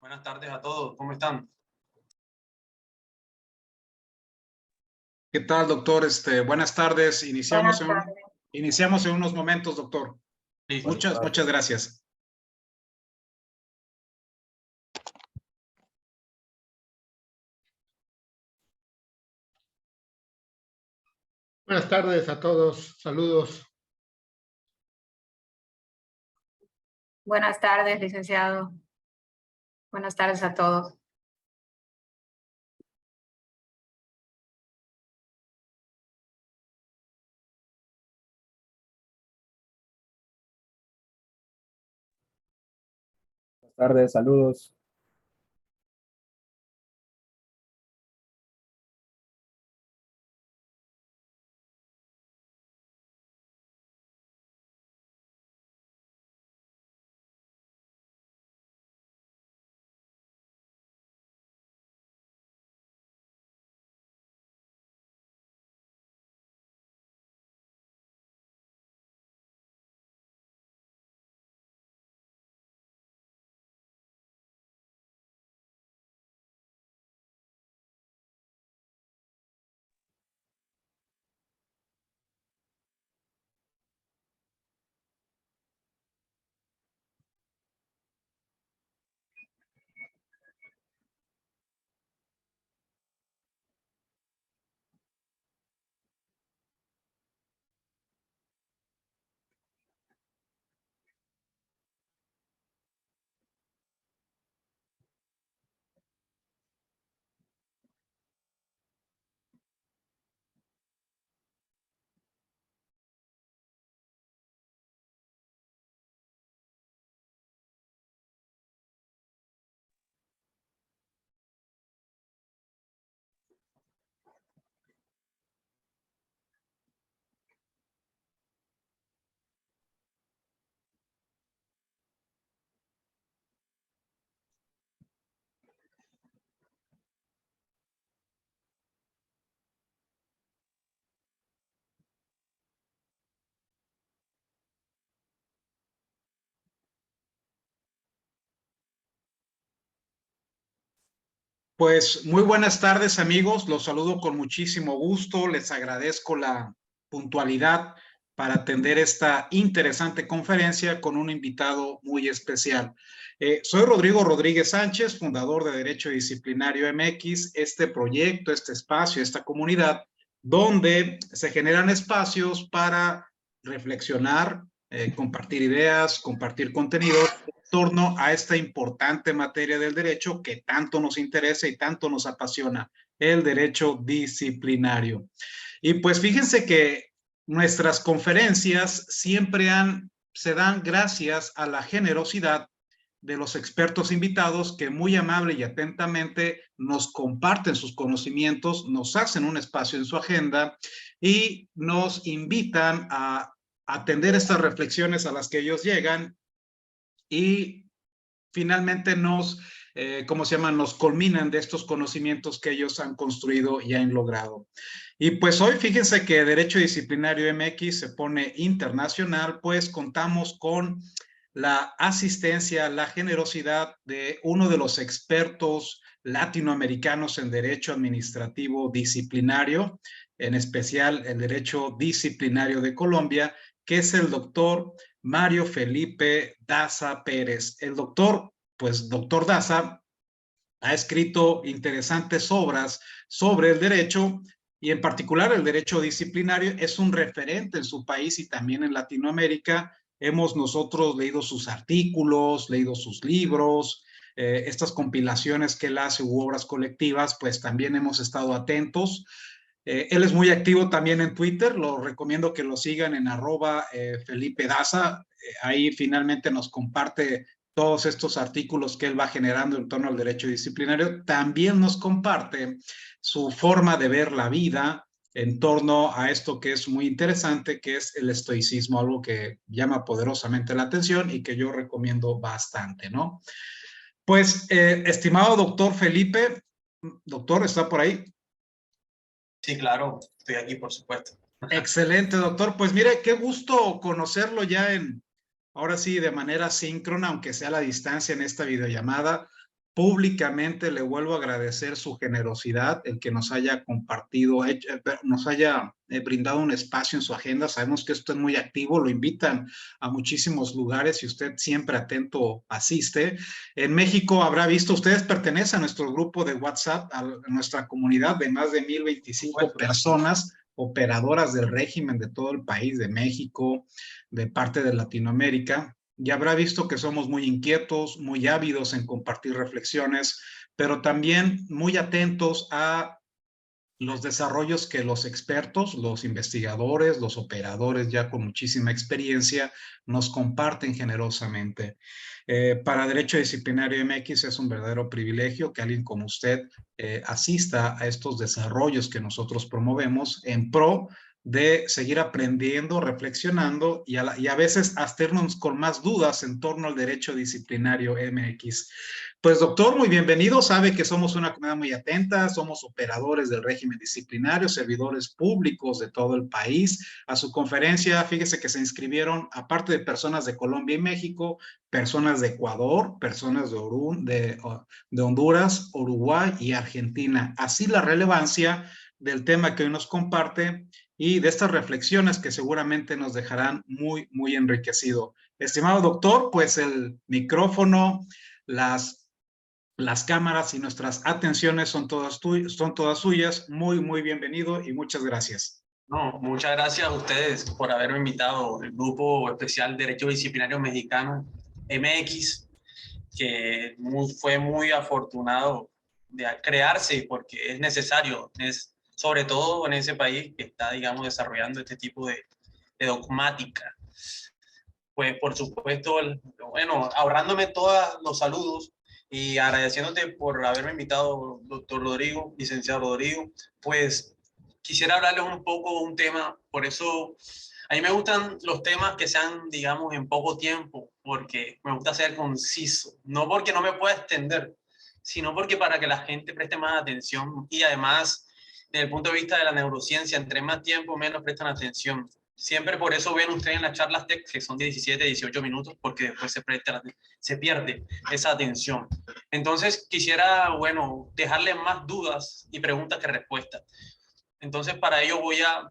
Buenas tardes a todos, ¿cómo están? ¿Qué tal, doctor? Buenas tardes. Buenas tardes. Iniciamos en unos momentos, doctor. Listo. Muchas gracias. Buenas tardes a todos, saludos. Buenas tardes, licenciado. Buenas tardes a todos. Buenas tardes, saludos. Pues muy buenas tardes, amigos. Los saludo con muchísimo gusto. Les agradezco la puntualidad para atender esta interesante conferencia con un invitado muy especial. Soy Rodrigo Rodríguez Sánchez, fundador de Derecho Disciplinario MX, este proyecto, este espacio, esta comunidad, donde se generan espacios para reflexionar, compartir ideas, compartir contenidos torno a esta importante materia del derecho que tanto nos interesa y tanto nos apasiona, el derecho disciplinario. Y pues fíjense que nuestras conferencias siempre se dan gracias a la generosidad de los expertos invitados que muy amable y atentamente nos comparten sus conocimientos, nos hacen un espacio en su agenda y nos invitan a atender estas reflexiones a las que ellos llegan y finalmente ¿cómo se llama? Nos culminan de estos conocimientos que ellos han construido y han logrado. Y pues hoy fíjense que Derecho Disciplinario MX se pone internacional, pues contamos con la asistencia, la generosidad de uno de los expertos latinoamericanos en Derecho Administrativo Disciplinario, en especial el Derecho Disciplinario de Colombia, que es el doctor Mario Felipe Daza Pérez. El doctor Daza ha escrito interesantes obras sobre el derecho y en particular el derecho disciplinario. Es un referente en su país y también en Latinoamérica. Hemos nosotros leído sus artículos, leído sus libros, estas compilaciones que él hace u obras colectivas, pues también hemos estado atentos. Él es muy activo también en Twitter, lo recomiendo que lo sigan en @Felipe Daza. Ahí finalmente nos comparte todos estos artículos que él va generando en torno al derecho disciplinario. También nos comparte su forma de ver la vida en torno a esto que es muy interesante, que es el estoicismo, algo que llama poderosamente la atención y que yo recomiendo bastante, ¿no? Pues, estimado doctor Felipe, doctor, ¿está por ahí? Sí, claro, estoy aquí, por supuesto. Excelente, doctor. Pues mire, qué gusto conocerlo ya ahora sí, de manera síncrona, aunque sea a la distancia en esta videollamada. Públicamente le vuelvo a agradecer su generosidad, el que nos haya compartido, nos haya brindado un espacio en su agenda. Sabemos que esto es muy activo, lo invitan a muchísimos lugares y usted siempre atento asiste. En México habrá visto, ustedes pertenecen a nuestro grupo de WhatsApp, a nuestra comunidad de más de 1025 personas operadoras del régimen de todo el país, de México, de parte de Latinoamérica. Ya habrá visto que somos muy inquietos, muy ávidos en compartir reflexiones, pero también muy atentos a los desarrollos que los expertos, los investigadores, los operadores ya con muchísima experiencia nos comparten generosamente. Para Derecho Disciplinario MX es un verdadero privilegio que alguien como usted asista a estos desarrollos que nosotros promovemos en pro de seguir aprendiendo, reflexionando y a veces hacernos con más dudas en torno al derecho disciplinario MX. Pues doctor, muy bienvenido. Sabe que somos una comunidad muy atenta, somos operadores del régimen disciplinario, servidores públicos de todo el país. A su conferencia, fíjese que se inscribieron, aparte de personas de Colombia y México, personas de Ecuador, personas de Honduras, Uruguay y Argentina. Así la relevancia del tema que hoy nos comparte y de estas reflexiones que seguramente nos dejarán muy, muy enriquecido. Estimado doctor, pues el micrófono, las cámaras y nuestras atenciones son todas suyas. Muy, muy bienvenido y muchas gracias. No, muchas gracias a ustedes por haberme invitado, el Grupo Especial Derecho Disciplinario Mexicano, MX, que fue muy afortunado de crearse porque es necesario, sobre todo en ese país que está, digamos, desarrollando este tipo de dogmática. Pues, por supuesto, bueno, ahorrándome todos los saludos y agradeciéndote por haberme invitado, doctor Rodrigo, licenciado Rodrigo, pues quisiera hablarles un poco de un tema. Por eso a mí me gustan los temas que sean, digamos, en poco tiempo, porque me gusta ser conciso, no porque no me pueda extender, sino porque para que la gente preste más atención y además, desde el punto de vista de la neurociencia, entre más tiempo, menos prestan atención. Siempre por eso ven ustedes en las charlas TEC que son 17, 18 minutos, porque después se pierde esa atención. Entonces quisiera, bueno, dejarles más dudas y preguntas que respuestas. Entonces para ello voy a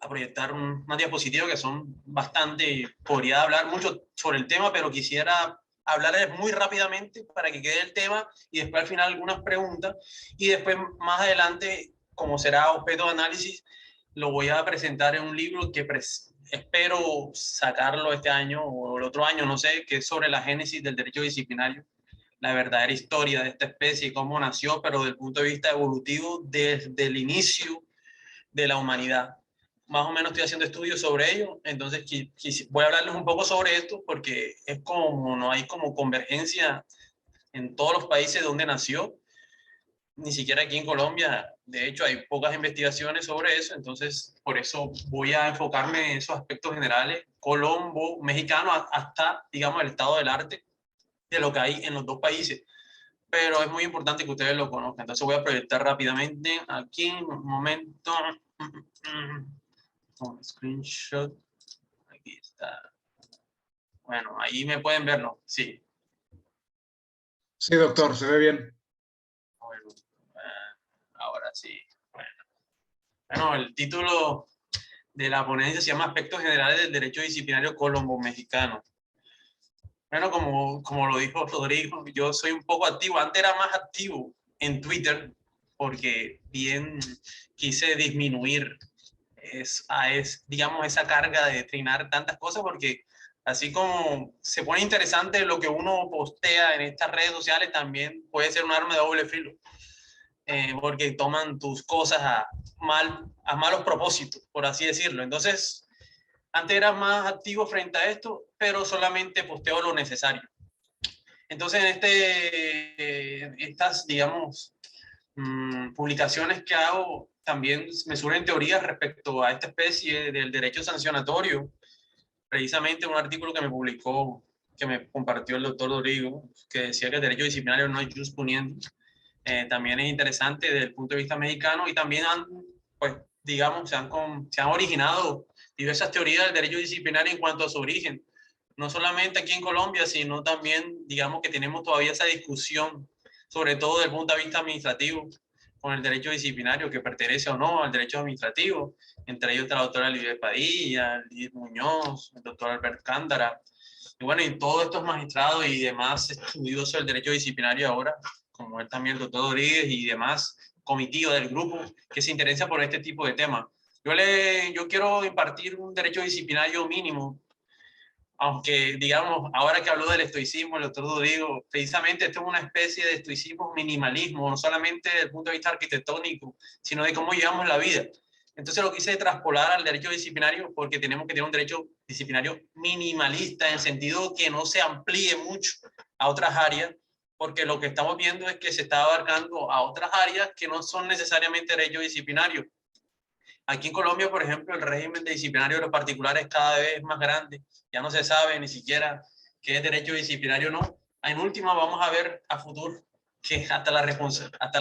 proyectar unas diapositivas que son bastante, podría hablar mucho sobre el tema, pero quisiera hablarles muy rápidamente para que quede el tema y después al final algunas preguntas y después más adelante, como será objeto de análisis, lo voy a presentar en un libro que espero sacarlo este año o el otro año, no sé, que es sobre la génesis del derecho disciplinario, la verdadera historia de esta especie, cómo nació, pero desde el punto de vista evolutivo, desde el inicio de la humanidad. Más o menos estoy haciendo estudios sobre ello, entonces voy a hablarles un poco sobre esto porque es como, no hay como convergencia en todos los países donde nació, ni siquiera aquí en Colombia. De hecho, hay pocas investigaciones sobre eso, entonces por eso voy a enfocarme en esos aspectos generales, colombo, mexicano, hasta, digamos, el estado del arte de lo que hay en los dos países. Pero es muy importante que ustedes lo conozcan. Entonces voy a proyectar rápidamente aquí, un momento. Un screenshot. Aquí está. Bueno, ahí me pueden verlo, sí. Sí, doctor, se ve bien. Bueno, ahora sí. Bueno, el título de la ponencia se llama Aspectos Generales del Derecho Disciplinario Colombo-Mexicano. Bueno, como lo dijo Rodrigo, yo soy un poco activo. Antes era más activo en Twitter porque bien quise disminuir digamos, esa carga de trinar tantas cosas, porque así como se pone interesante lo que uno postea en estas redes sociales, también puede ser un arma de doble filo, porque toman tus cosas a malos propósitos, por así decirlo. Entonces, antes era más activo frente a esto, pero solamente posteo lo necesario. Entonces, estas, digamos, publicaciones que hago, también me surgen teorías respecto a esta especie del derecho sancionatorio. Precisamente un artículo que me compartió el doctor Rodrigo, que decía que el derecho disciplinario no es jus puniendi. También es interesante desde el punto de vista mexicano y también pues, digamos, se han originado diversas teorías del derecho disciplinario en cuanto a su origen. No solamente aquí en Colombia, sino también, digamos, que tenemos todavía esa discusión sobre todo desde el punto de vista administrativo, con el derecho disciplinario que pertenece o no al derecho administrativo, entre ellos la doctora Lidia Padilla, Lidia Muñoz, el doctor Albert Cándara, y bueno, y todos estos magistrados y demás estudiosos del derecho disciplinario ahora, como él también, el doctor Rodríguez y demás comitiva del grupo que se interesa por este tipo de temas. Yo quiero impartir un derecho disciplinario mínimo, aunque digamos, ahora que habló del estoicismo, el doctor Rodrigo, precisamente esto es una especie de estoicismo minimalismo, no solamente desde el punto de vista arquitectónico, sino de cómo llevamos la vida. Entonces lo quise traspolar al derecho disciplinario porque tenemos que tener un derecho disciplinario minimalista en el sentido que no se amplíe mucho a otras áreas, porque lo que estamos viendo es que se está abarcando a otras áreas que no son necesariamente derecho disciplinario. Aquí en Colombia, por ejemplo, el régimen disciplinario de los particulares cada vez es más grande. Ya no se sabe ni siquiera qué es derecho disciplinario o no. En última, vamos a ver a futuro que hasta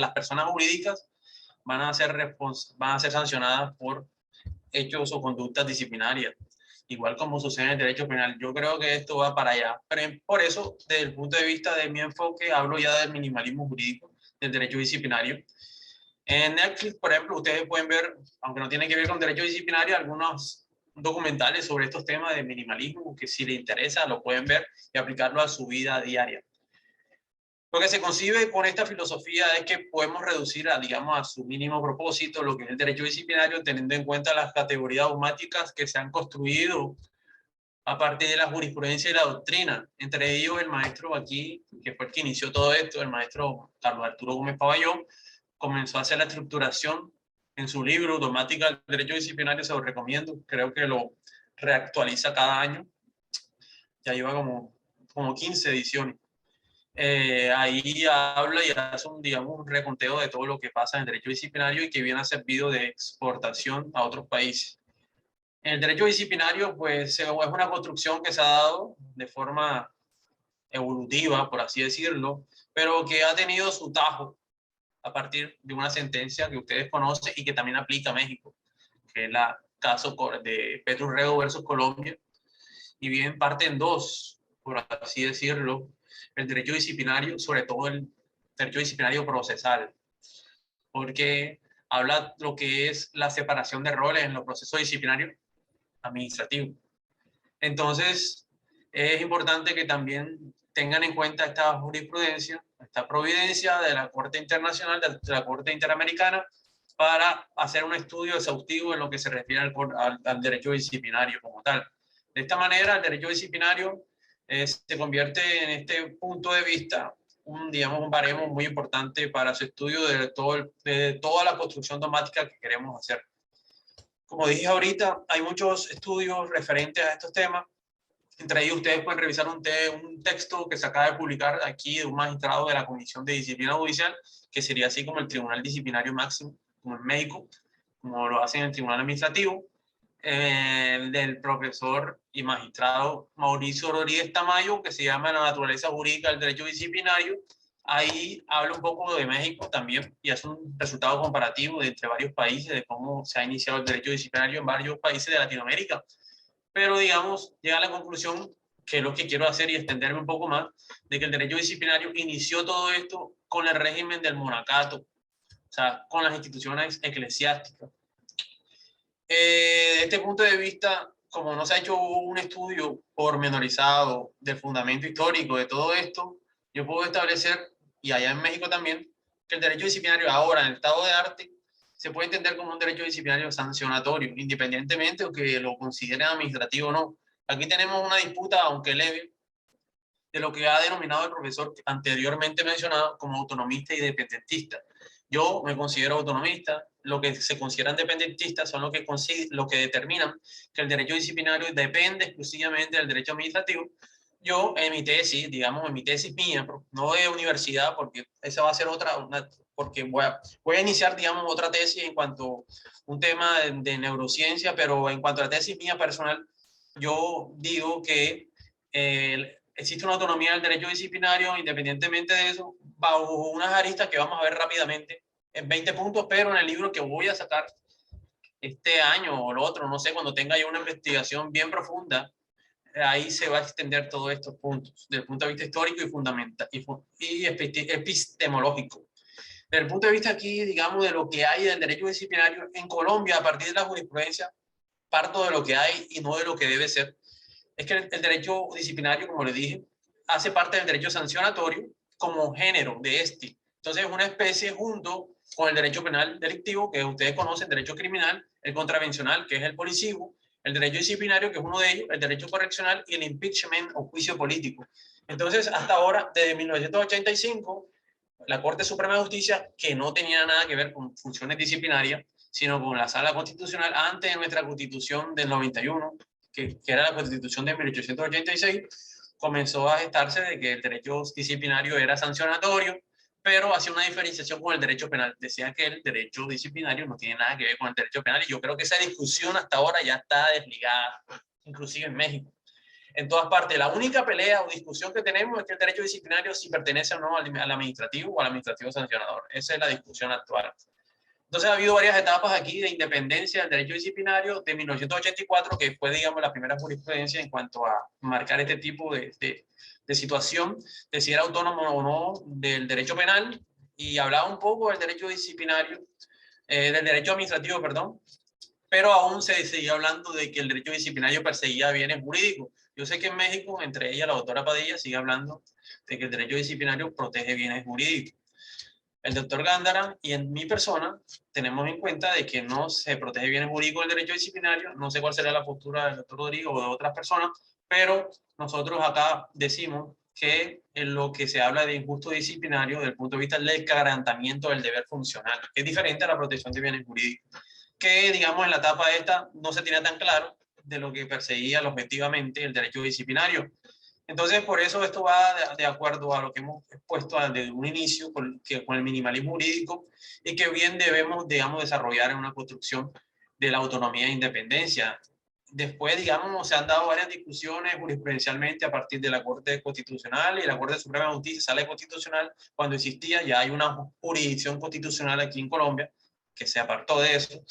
las personas jurídicas van a ser sancionadas por hechos o conductas disciplinarias, igual como sucede en el derecho penal. Yo creo que esto va para allá. Pero por eso, desde el punto de vista de mi enfoque, hablo ya del minimalismo jurídico, del derecho disciplinario. En Netflix, por ejemplo, ustedes pueden ver, aunque no tiene que ver con derecho disciplinario, algunos documentales sobre estos temas de minimalismo, que si les interesa lo pueden ver y aplicarlo a su vida diaria. Lo que se concibe con esta filosofía es que podemos reducir digamos, a su mínimo propósito lo que es el derecho disciplinario, teniendo en cuenta las categorías dogmáticas que se han construido a partir de la jurisprudencia y la doctrina. Entre ellos, el maestro aquí, que fue el que inició todo esto, el maestro Carlos Arturo Gómez Paballón, comenzó a hacer la estructuración en su libro Dogmática del Derecho Disciplinario, se lo recomiendo, creo que lo reactualiza cada año, ya lleva como 15 ediciones. Ahí habla y hace digamos, un reconteo de todo lo que pasa en el derecho disciplinario y que viene a servido de exportación a otros países. En el derecho disciplinario, pues es una construcción que se ha dado de forma evolutiva, por así decirlo, pero que ha tenido su tajo a partir de una sentencia que ustedes conocen y que también aplica a México, que es el caso de Petro Rego versus Colombia, y bien parte en dos, por así decirlo, el derecho disciplinario, sobre todo el derecho disciplinario procesal, porque habla lo que es la separación de roles en los procesos disciplinarios administrativos. Entonces, es importante que también tengan en cuenta esta jurisprudencia, esta providencia de la Corte Internacional, de la Corte Interamericana, para hacer un estudio exhaustivo en lo que se refiere al derecho disciplinario como tal. De esta manera, el derecho disciplinario se convierte en este punto de vista digamos, un baremo muy importante para su estudio de toda la construcción dogmática que queremos hacer. Como dije ahorita, hay muchos estudios referentes a estos temas. Entre ellos ustedes pueden revisar un texto que se acaba de publicar aquí de un magistrado de la Comisión de Disciplina Judicial, que sería así como el Tribunal Disciplinario Máximo, como en México, como lo hacen en el Tribunal Administrativo, del profesor y magistrado Mauricio Rodríguez Tamayo, que se llama La naturaleza jurídica del derecho disciplinario. Ahí habla un poco de México también y hace un resultado comparativo de entre varios países, de cómo se ha iniciado el derecho disciplinario en varios países de Latinoamérica. Pero, digamos, llega a la conclusión, que es lo que quiero hacer y extenderme un poco más, de que el derecho disciplinario inició todo esto con el régimen del monacato, o sea, con las instituciones eclesiásticas. Desde este punto de vista, como no se ha hecho un estudio pormenorizado del fundamento histórico de todo esto, yo puedo establecer, y allá en México también, que el derecho disciplinario ahora, en el estado de arte, se puede entender como un derecho disciplinario sancionatorio, independientemente o que lo consideren administrativo o no. Aquí tenemos una disputa, aunque leve, de lo que ha denominado el profesor anteriormente mencionado como autonomista y independentista. Yo me considero autonomista. Lo que se consideran dependentistas son lo que determinan que el derecho disciplinario depende exclusivamente del derecho administrativo. Yo en mi tesis, digamos, en mi tesis mía, no de universidad, porque esa va a ser porque voy a iniciar, digamos, otra tesis en cuanto a un tema de neurociencia, pero en cuanto a la tesis mía personal, yo digo que existe una autonomía del derecho disciplinario, independientemente de eso, bajo unas aristas que vamos a ver rápidamente en 20 puntos, pero en el libro que voy a sacar este año o el otro, no sé, cuando tenga yo una investigación bien profunda ahí se va a extender todos estos puntos, desde el punto de vista histórico y fundamental y epistemológico. Desde el punto de vista aquí, digamos, de lo que hay del derecho disciplinario en Colombia, a partir de la jurisprudencia, parto de lo que hay y no de lo que debe ser. Es que el derecho disciplinario, como le dije, hace parte del derecho sancionatorio como género de este. Entonces, es una especie junto con el derecho penal delictivo, que ustedes conocen, derecho criminal, el contravencional, que es el policivo, el derecho disciplinario, que es uno de ellos, el derecho correccional y el impeachment o juicio político. Entonces, hasta ahora, desde 1985, la Corte Suprema de Justicia, que no tenía nada que ver con funciones disciplinarias, sino con la Sala Constitucional antes de nuestra Constitución del 91, que era la Constitución de 1886, comenzó a gestarse de que el derecho disciplinario era sancionatorio, pero hacía una diferenciación con el derecho penal. Decía que el derecho disciplinario no tiene nada que ver con el derecho penal, y yo creo que esa discusión hasta ahora ya está desligada, inclusive en México. En todas partes, la única pelea o discusión que tenemos es que el derecho disciplinario si pertenece o no al administrativo o al administrativo sancionador. Esa es la discusión actual. Entonces ha habido varias etapas aquí de independencia del derecho disciplinario de 1984, que fue, digamos, la primera jurisprudencia en cuanto a marcar este tipo de situación, de si era autónomo o no del derecho penal, y hablaba un poco del derecho disciplinario, del derecho administrativo, perdón, pero aún se seguía hablando de que el derecho disciplinario perseguía bienes jurídicos. Yo sé que en México, entre ellas la doctora Padilla, sigue hablando de que el derecho disciplinario protege bienes jurídicos. El doctor Gándara y en mi persona tenemos en cuenta de que no se protege bienes jurídicos del derecho disciplinario. No sé cuál será la postura del doctor Rodrigo o de otras personas, pero nosotros acá decimos que en lo que se habla de injusto disciplinario desde el punto de vista del quebrantamiento del deber funcional, que es diferente a la protección de bienes jurídicos, que digamos en la etapa esta no se tenía tan claro de lo que perseguía objetivamente el derecho disciplinario. Entonces, por eso esto va de acuerdo a lo que hemos expuesto desde un inicio con el minimalismo jurídico, y que bien debemos, digamos, desarrollar en una construcción de la autonomía e independencia. Después, digamos, se han dado varias discusiones jurisprudencialmente a partir de la Corte Constitucional y la Corte Suprema de Justicia, Sala Constitucional, cuando existía. Ya hay una jurisdicción constitucional aquí en Colombia que se apartó de eso,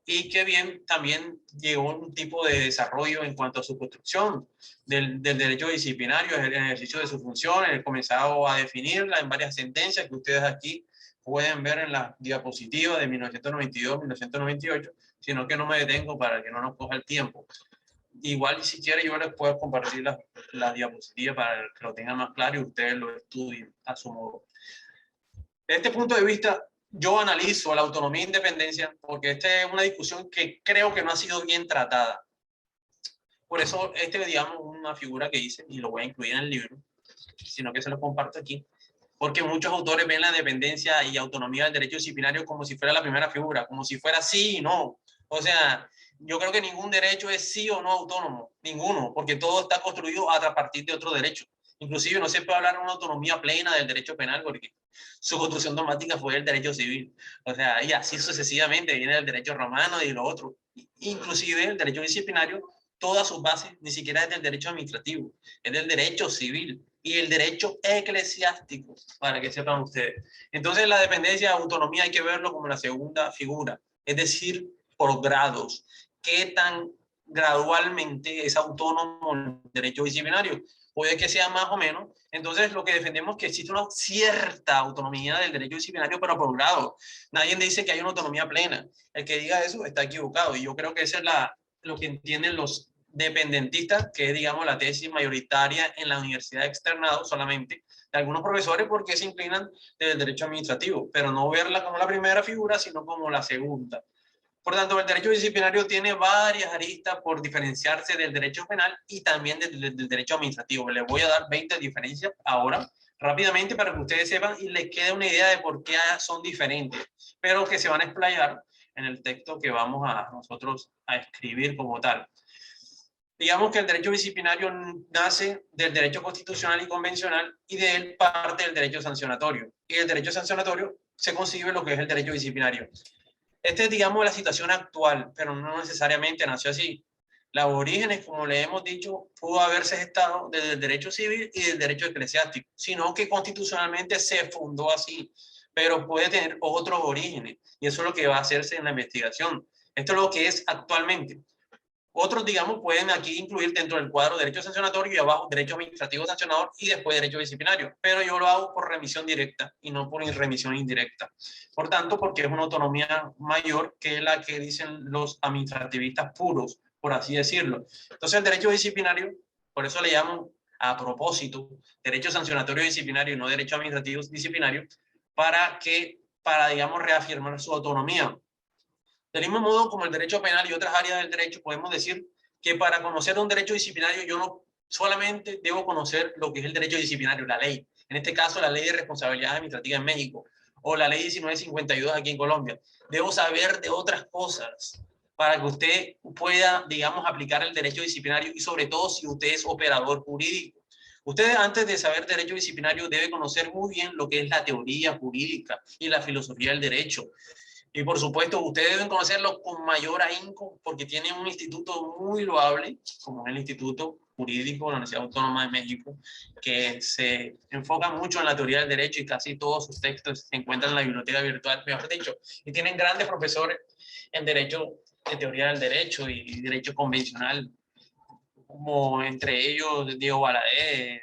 y que bien también llegó un tipo de desarrollo en cuanto a su construcción del derecho disciplinario, el ejercicio de sus funciones, comenzado a definirla en varias sentencias que ustedes aquí pueden ver en la diapositiva de 1992-1998, sino que no me detengo para que no nos coja el tiempo. Igual, si quiere, yo les puedo compartir la diapositiva para que lo tengan más claro y ustedes lo estudien a su modo. Desde este punto de vista, yo analizo la autonomía e independencia porque esta es una discusión que creo que no ha sido bien tratada. Por eso, digamos, una figura que hice, y lo voy a incluir en el libro, sino que se lo comparto aquí, porque muchos autores ven la independencia y autonomía del derecho disciplinario como si fuera la primera figura, como si fuera sí y no. O sea, yo creo que ningún derecho es sí o no autónomo, ninguno, porque todo está construido a partir de otro derecho. Inclusive no se puede hablar de una autonomía plena del derecho penal porque su construcción dogmática fue el derecho civil. O sea, y así sucesivamente viene el derecho romano y lo otro. Inclusive el derecho disciplinario, todas sus bases ni siquiera es del derecho administrativo, es del derecho civil y el derecho eclesiástico, para que sepan ustedes. Entonces la dependencia y autonomía hay que verlo como la segunda figura, es decir, por grados. ¿Qué tan gradualmente es autónomo el derecho disciplinario? Puede que sea más o menos. Entonces lo que defendemos es que existe una cierta autonomía del derecho disciplinario, pero por grado. Nadie dice que hay una autonomía plena. El que diga eso está equivocado, y yo creo que esa es lo que entienden los dependentistas, que es, digamos, la tesis mayoritaria en la universidad externado solamente de algunos profesores, porque se inclinan del derecho administrativo, pero no verla como la primera figura, sino como la segunda. Por tanto, el derecho disciplinario tiene varias aristas por diferenciarse del derecho penal y también del derecho administrativo. Les voy a dar 20 diferencias ahora, rápidamente, para que ustedes sepan y les quede una idea de por qué son diferentes, pero que se van a explayar en el texto que vamos a nosotros a escribir como tal. Digamos que el derecho disciplinario nace del derecho constitucional y convencional, y de él parte del derecho sancionatorio. Y el derecho sancionatorio se concibe lo que es el derecho disciplinario. Esta es, digamos, la situación actual, pero no necesariamente nació así. Los orígenes, como le hemos dicho, pudo haberse gestado desde el derecho civil y del derecho eclesiástico, sino que constitucionalmente se fundó así, pero puede tener otros orígenes, y eso es lo que va a hacerse en la investigación. Esto es lo que es actualmente. Otros, digamos, pueden aquí incluir dentro del cuadro derecho sancionatorio y abajo derecho administrativo sancionador y después derecho disciplinario. Pero yo lo hago por remisión directa y no por remisión indirecta. Por tanto, porque es una autonomía mayor que la que dicen los administrativistas puros, por así decirlo. Entonces, el derecho disciplinario, por eso le llaman a propósito derecho sancionatorio disciplinario y no derecho administrativo disciplinario, para, digamos, reafirmar su autonomía. Del mismo modo como el derecho penal y otras áreas del derecho, podemos decir que para conocer un derecho disciplinario yo no solamente debo conocer lo que es el derecho disciplinario, la ley. En este caso, la ley de responsabilidad administrativa en México o la ley 1952 aquí en Colombia. Debo saber de otras cosas para que usted pueda, digamos, aplicar el derecho disciplinario y sobre todo si usted es operador jurídico. Usted, antes de saber derecho disciplinario, debe conocer muy bien lo que es la teoría jurídica y la filosofía del derecho. Y por supuesto, ustedes deben conocerlo con mayor ahínco porque tienen un instituto muy loable, como es el Instituto Jurídico de la Universidad Autónoma de México, que se enfoca mucho en la teoría del derecho y casi todos sus textos se encuentran en la biblioteca virtual, mejor dicho. Y tienen grandes profesores en derecho, de teoría del derecho y derecho convencional, como entre ellos Diego Valadez,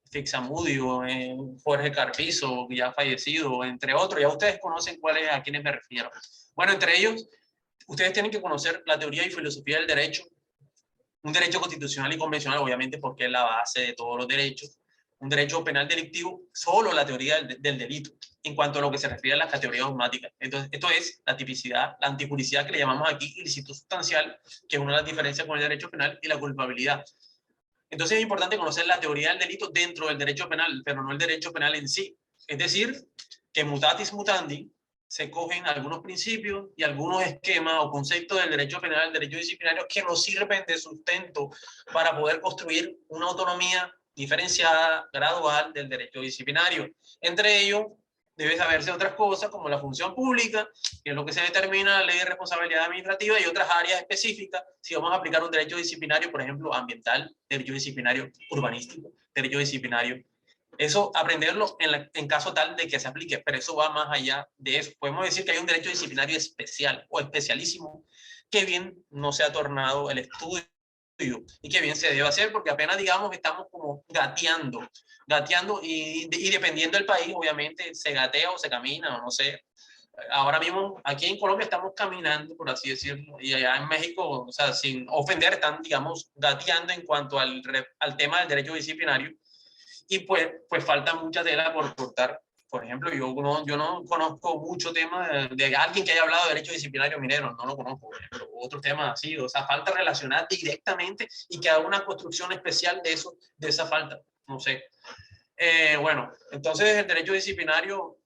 Fixamudio, Jorge Carpizo, ya fallecido, entre otros. Ya ustedes conocen a quiénes me refiero. Bueno, entre ellos, ustedes tienen que conocer la teoría y filosofía del derecho, un derecho constitucional y convencional, obviamente, porque es la base de todos los derechos, un derecho penal delictivo, solo la teoría del delito, en cuanto a lo que se refiere a las categorías dogmáticas. Entonces, esto es la tipicidad, la antijuricidad que le llamamos aquí ilícito sustancial, que es una de las diferencias con el derecho penal, y la culpabilidad. Entonces es importante conocer la teoría del delito dentro del derecho penal, pero no el derecho penal en sí. Es decir, que mutatis mutandi se cogen algunos principios y algunos esquemas o conceptos del derecho penal, del derecho disciplinario, que nos sirven de sustento para poder construir una autonomía diferenciada, gradual del derecho disciplinario. Entre ellos, debe saberse otras cosas como la función pública, que es lo que se determina en la ley de responsabilidad administrativa, y otras áreas específicas, si vamos a aplicar un derecho disciplinario, por ejemplo, ambiental, derecho disciplinario urbanístico, derecho disciplinario. Eso aprenderlo en caso tal de que se aplique, pero eso va más allá de eso. Podemos decir que hay un derecho disciplinario especial o especialísimo, que bien no se ha tornado el estudio y que bien se debe hacer, porque apenas, digamos, estamos como gateando y dependiendo del país, obviamente, se gatea o se camina, o no sé. Ahora mismo, aquí en Colombia estamos caminando, por así decirlo, y allá en México, o sea, sin ofender, están, digamos, gateando en cuanto al tema del derecho disciplinario, y pues falta mucha tela por cortar. Por ejemplo, yo no conozco mucho tema de alguien que haya hablado de derecho disciplinario minero, no lo conozco, pero otros temas así, o sea, falta relacionar directamente y que haga una construcción especial de eso, de esa falta, no sé. Bueno, entonces el derecho disciplinario,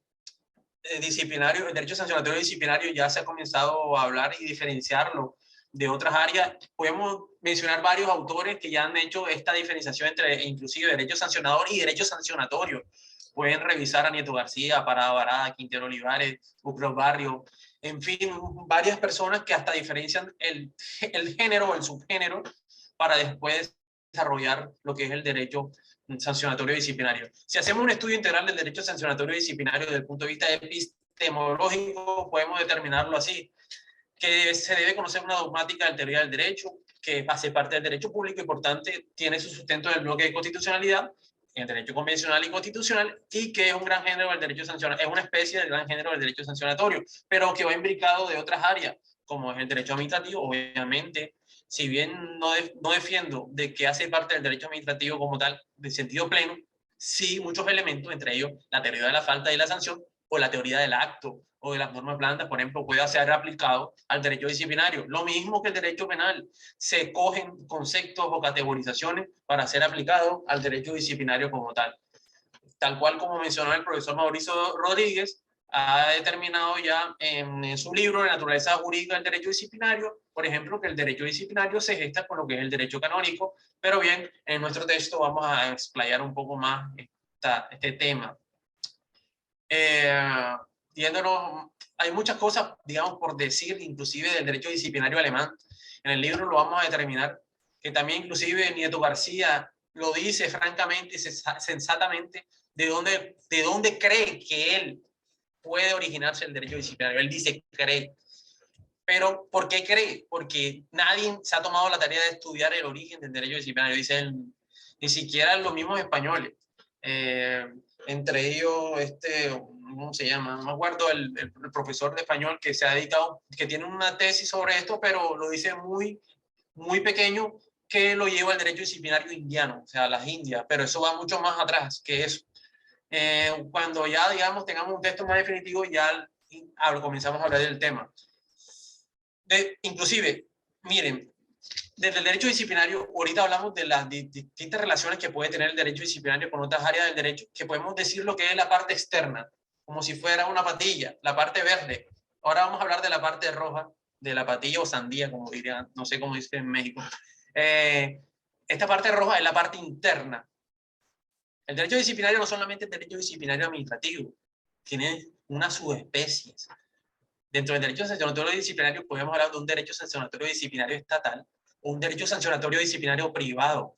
el derecho sancionatorio disciplinario ya se ha comenzado a hablar y diferenciarlo de otras áreas. Podemos mencionar varios autores que ya han hecho esta diferenciación entre inclusive derecho sancionador y derecho sancionatorio. Pueden revisar a Nieto García, Parada Barada, Quintero Olivares, Bucros Barrio, en fin, varias personas que hasta diferencian el género o el subgénero para después desarrollar lo que es el derecho sancionatorio disciplinario. Si hacemos un estudio integral del derecho sancionatorio disciplinario desde el punto de vista epistemológico, podemos determinarlo así: que se debe conocer una dogmática de teoría del derecho, que hace parte del derecho público y por tanto tiene su sustento en el bloque de constitucionalidad, en el derecho convencional y constitucional, y que es un gran género del derecho sancionatorio, es una especie del gran género del derecho sancionatorio, pero que va imbricado de otras áreas, como es el derecho administrativo. Obviamente, si bien no defiendo de que hace parte del derecho administrativo como tal, de sentido pleno, sí muchos elementos, entre ellos la teoría de la falta y la sanción, o la teoría del acto, o de las normas blandas, por ejemplo, puede ser aplicado al derecho disciplinario. Lo mismo que el derecho penal, se cogen conceptos o categorizaciones para ser aplicado al derecho disciplinario como tal. Tal cual como mencionó el profesor Mauricio Rodríguez, ha determinado ya en su libro de Naturaleza Jurídica del Derecho Disciplinario, por ejemplo, que el derecho disciplinario se gesta con lo que es el derecho canónico, pero bien, en nuestro texto vamos a explayar un poco más este tema. Hay muchas cosas, digamos, por decir, inclusive del derecho disciplinario alemán. En el libro lo vamos a determinar, que también inclusive Nieto García lo dice francamente y sensatamente, de dónde cree que él puede originarse el derecho disciplinario. Él dice cree, Pero, ¿por qué cree? Porque nadie se ha tomado la tarea de estudiar el origen del derecho disciplinario, dice él, ni siquiera los mismos españoles. Entre ellos, ¿cómo se llama? No me acuerdo, el profesor de español que se ha dedicado, que tiene una tesis sobre esto, pero lo dice muy, muy pequeño, que lo lleva al derecho disciplinario indiano, o sea, las Indias, pero eso va mucho más atrás que eso. Cuando ya, digamos, tengamos un texto más definitivo, ya comenzamos a hablar del tema. Inclusive, miren, desde el derecho disciplinario, ahorita hablamos de las distintas relaciones que puede tener el derecho disciplinario con otras áreas del derecho, que podemos decir lo que es la parte externa, como si fuera una patilla, la parte verde. Ahora vamos a hablar de la parte roja, de la patilla o sandía, como dirían, no sé cómo dice en México. Esta parte roja es la parte interna. El derecho disciplinario no solamente es derecho disciplinario administrativo, tiene unas subespecies. Dentro del derecho sancionatorio disciplinario podemos hablar de un derecho sancionatorio disciplinario estatal o un derecho sancionatorio disciplinario privado.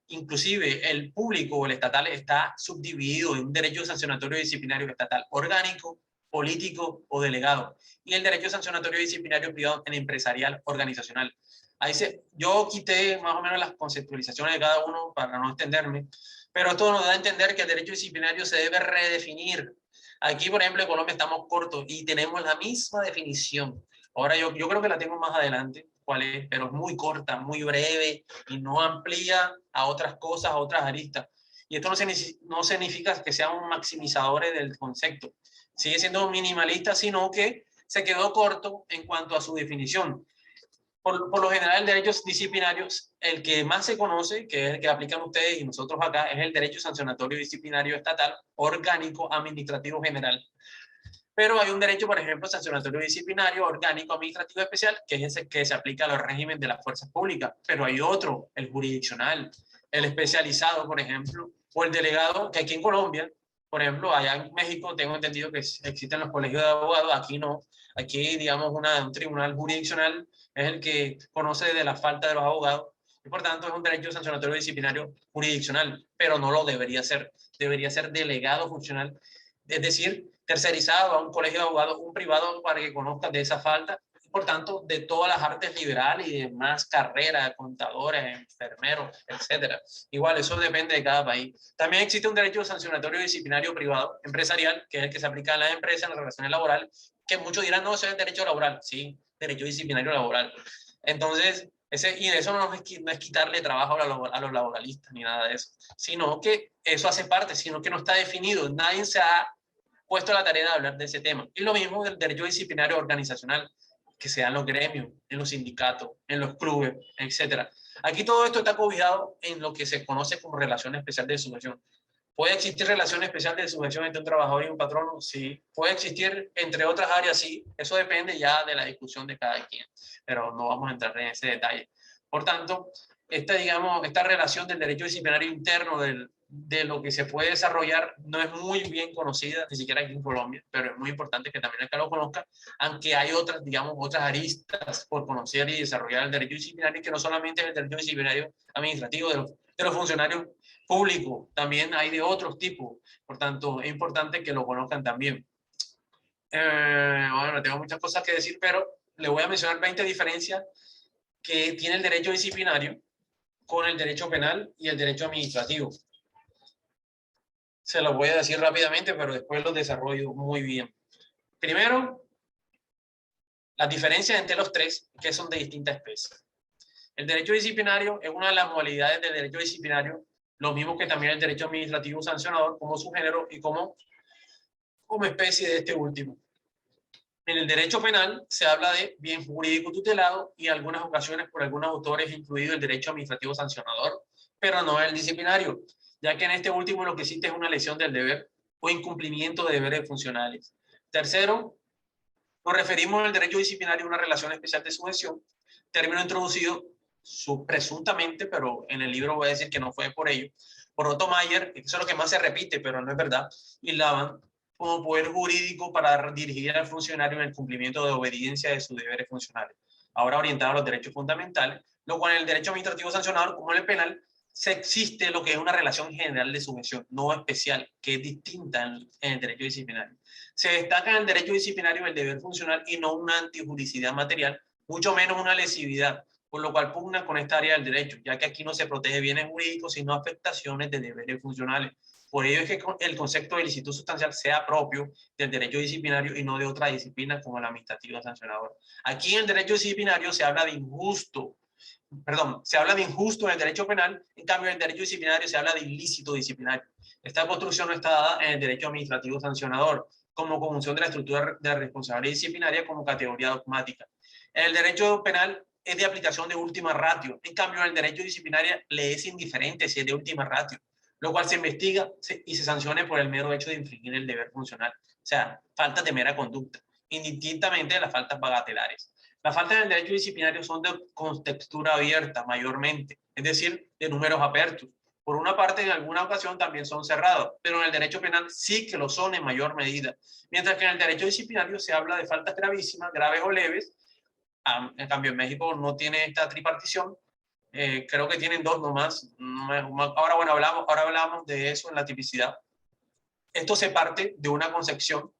Inclusive el público o el estatal está subdividido en un derecho sancionatorio disciplinario estatal orgánico, político o delegado, y el derecho sancionatorio disciplinario privado en empresarial organizacional. Ahí yo quité más o menos las conceptualizaciones de cada uno para no extenderme, pero esto nos da a entender que el derecho disciplinario se debe redefinir. Aquí, por ejemplo, en Colombia estamos cortos y tenemos la misma definición. Ahora yo creo que la tengo más adelante, cuál es, pero es muy corta, muy breve y no amplía a otras cosas, a otras aristas. Y esto no significa que seamos maximizadores del concepto. Sigue siendo minimalista, sino que se quedó corto en cuanto a su definición. Por lo general, el derecho disciplinario, el que más se conoce, que es el que aplican ustedes y nosotros acá, es el derecho sancionatorio disciplinario estatal, orgánico, administrativo general. Pero hay un derecho, por ejemplo, sancionatorio disciplinario, orgánico, administrativo especial, que es ese que se aplica a los regímenes de las fuerzas públicas. Pero hay otro, el jurisdiccional, el especializado, por ejemplo, o el delegado, que aquí en Colombia, por ejemplo, allá en México tengo entendido que existen los colegios de abogados, aquí no. Aquí, digamos, un tribunal jurisdiccional es el que conoce de la falta de los abogados y por tanto es un derecho sancionatorio disciplinario jurisdiccional, pero no lo debería ser. Debería ser delegado funcional, es decir, tercerizado a un colegio de abogados, un privado para que conozcan de esa falta, y por tanto, de todas las artes liberales y demás carreras, contadores, enfermeros, etcétera. Igual, eso depende de cada país. También existe un derecho sancionatorio disciplinario privado, empresarial, que es el que se aplica a las empresas, en las relaciones laborales, que muchos dirán, no, eso es derecho laboral. Sí, derecho disciplinario laboral. Entonces, y eso no es quitarle trabajo a los laboralistas ni nada de eso, sino que eso hace parte, sino que no está definido. Nadie se ha puesto la tarea de hablar de ese tema. Y lo mismo del derecho disciplinario organizacional, que sea en los gremios, en los sindicatos, en los clubes, etcétera. Aquí todo esto está cobijado en lo que se conoce como relación especial de sujeción. ¿Puede existir relación especial de sujeción entre un trabajador y un patrono? Sí. ¿Puede existir entre otras áreas? Sí. Eso depende ya de la discusión de cada quien, pero no vamos a entrar en ese detalle. Por tanto, esta relación del derecho disciplinario interno de lo que se puede desarrollar no es muy bien conocida, ni siquiera aquí en Colombia, pero es muy importante que también acá lo conozcan, aunque hay otras, digamos, otras aristas por conocer y desarrollar el derecho disciplinario, que no solamente es el derecho disciplinario administrativo de los funcionarios públicos, también hay de otros tipos, por tanto, es importante que lo conozcan también. Bueno, tengo muchas cosas que decir, pero le voy a mencionar 20 diferencias que tiene el derecho disciplinario con el derecho penal y el derecho administrativo. Se los voy a decir rápidamente, pero después los desarrollo muy bien. Primero, las diferencias entre los tres, que son de distinta especie. El derecho disciplinario es una de las modalidades del derecho disciplinario, lo mismo que también el derecho administrativo sancionador, como su género y como especie de este último. En el derecho penal se habla de bien jurídico tutelado y en algunas ocasiones por algunos autores incluido el derecho administrativo sancionador, pero no el disciplinario, ya que en este último lo que existe es una lesión del deber o incumplimiento de deberes funcionales. Tercero, nos referimos al derecho disciplinario a una relación especial de sujeción, término introducido presuntamente, pero en el libro voy a decir que no fue por ello, por Otto Mayer, que eso es lo que más se repite, pero no es verdad, y Laban, como poder jurídico para dirigir al funcionario en el cumplimiento de obediencia de sus deberes funcionales. Ahora orientado a los derechos fundamentales, lo cual en el derecho administrativo sancionador, como en el penal, existe lo que es una relación general de sujeción, no especial, que es distinta en el derecho disciplinario. Se destaca en el derecho disciplinario el deber funcional y no una antijuricidad material, mucho menos una lesividad, por lo cual pugna con esta área del derecho, ya que aquí no se protege bienes jurídicos, sino afectaciones de deberes funcionales. Por ello es que el concepto de ilicitud sustancial sea propio del derecho disciplinario y no de otra disciplina como la administrativa sancionadora. Aquí en el derecho disciplinario se habla de se habla de injusto en el derecho penal, en cambio en el derecho disciplinario se habla de ilícito disciplinario. Esta construcción no está dada en el derecho administrativo sancionador, como conjunción de la estructura de la responsabilidad disciplinaria como categoría dogmática. En el derecho penal es de aplicación de última ratio, en cambio en el derecho disciplinario le es indiferente si es de última ratio, lo cual se investiga y se sancione por el mero hecho de infringir el deber funcional, o sea, faltas de mera conducta, indistintamente de las faltas bagatelares. Las faltas en el derecho disciplinario son de contextura abierta mayormente, es decir, de números apertos. Por una parte, en alguna ocasión también son cerrados, pero en el derecho penal sí que lo son en mayor medida. Mientras que en el derecho disciplinario se habla de faltas gravísimas, graves o leves. En cambio, en México no tiene esta tripartición. Creo que tienen dos nomás. Ahora, bueno, ahora hablamos de eso en la tipicidad. Esto se parte de una concepción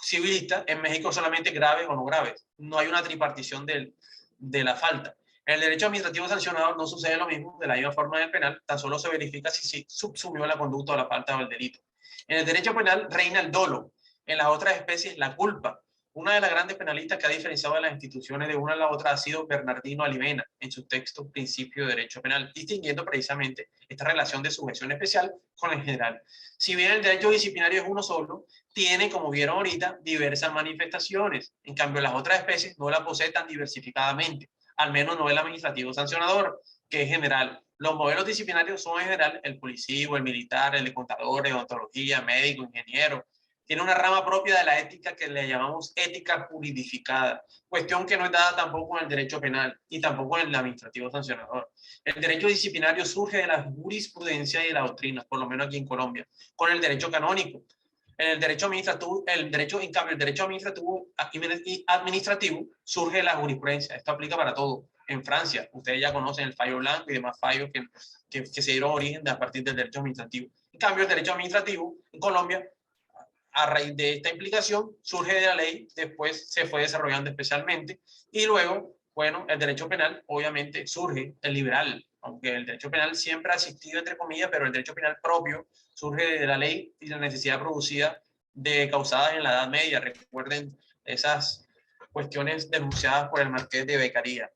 civilista. En México solamente graves o no graves. No hay una tripartición de la falta. En el derecho administrativo sancionador no sucede lo mismo, de la misma forma del penal, tan solo se verifica si se subsumió la conducta o la falta o el delito. En el derecho penal reina el dolo, en las otras especies la culpa. Una de las grandes penalistas que ha diferenciado de las instituciones de una a la otra ha sido Bernardino Alimena, en su texto Principio de Derecho Penal, distinguiendo precisamente esta relación de sujeción especial con el general. Si bien el derecho disciplinario es uno solo, tiene, como vieron ahorita, diversas manifestaciones. En cambio, las otras especies no la poseen tan diversificadamente, al menos no el administrativo sancionador, que es general. Los modelos disciplinarios son en general el policivo, el militar, el de contadores, odontología, médico, ingeniero. Tiene una rama propia de la ética que le llamamos ética juridificada, cuestión que no es dada tampoco en el derecho penal y tampoco en el administrativo sancionador. El derecho disciplinario surge de la jurisprudencia y de la doctrina, por lo menos aquí en Colombia, con el derecho canónico. En el derecho administrativo, en cambio, el derecho administrativo surge de la jurisprudencia. Esto aplica para todo. En Francia, ustedes ya conocen el fallo blanco y demás fallos que se dieron origen a partir del derecho administrativo. En cambio, el derecho administrativo en Colombia, a raíz de esta implicación, surge de la ley, después se fue desarrollando especialmente, y luego, bueno, el derecho penal, obviamente, surge el liberal, aunque el derecho penal siempre ha existido, entre comillas, pero el derecho penal propio surge de la ley y la necesidad producida causadas en la Edad Media. Recuerden esas cuestiones denunciadas por el Marqués de Beccaria.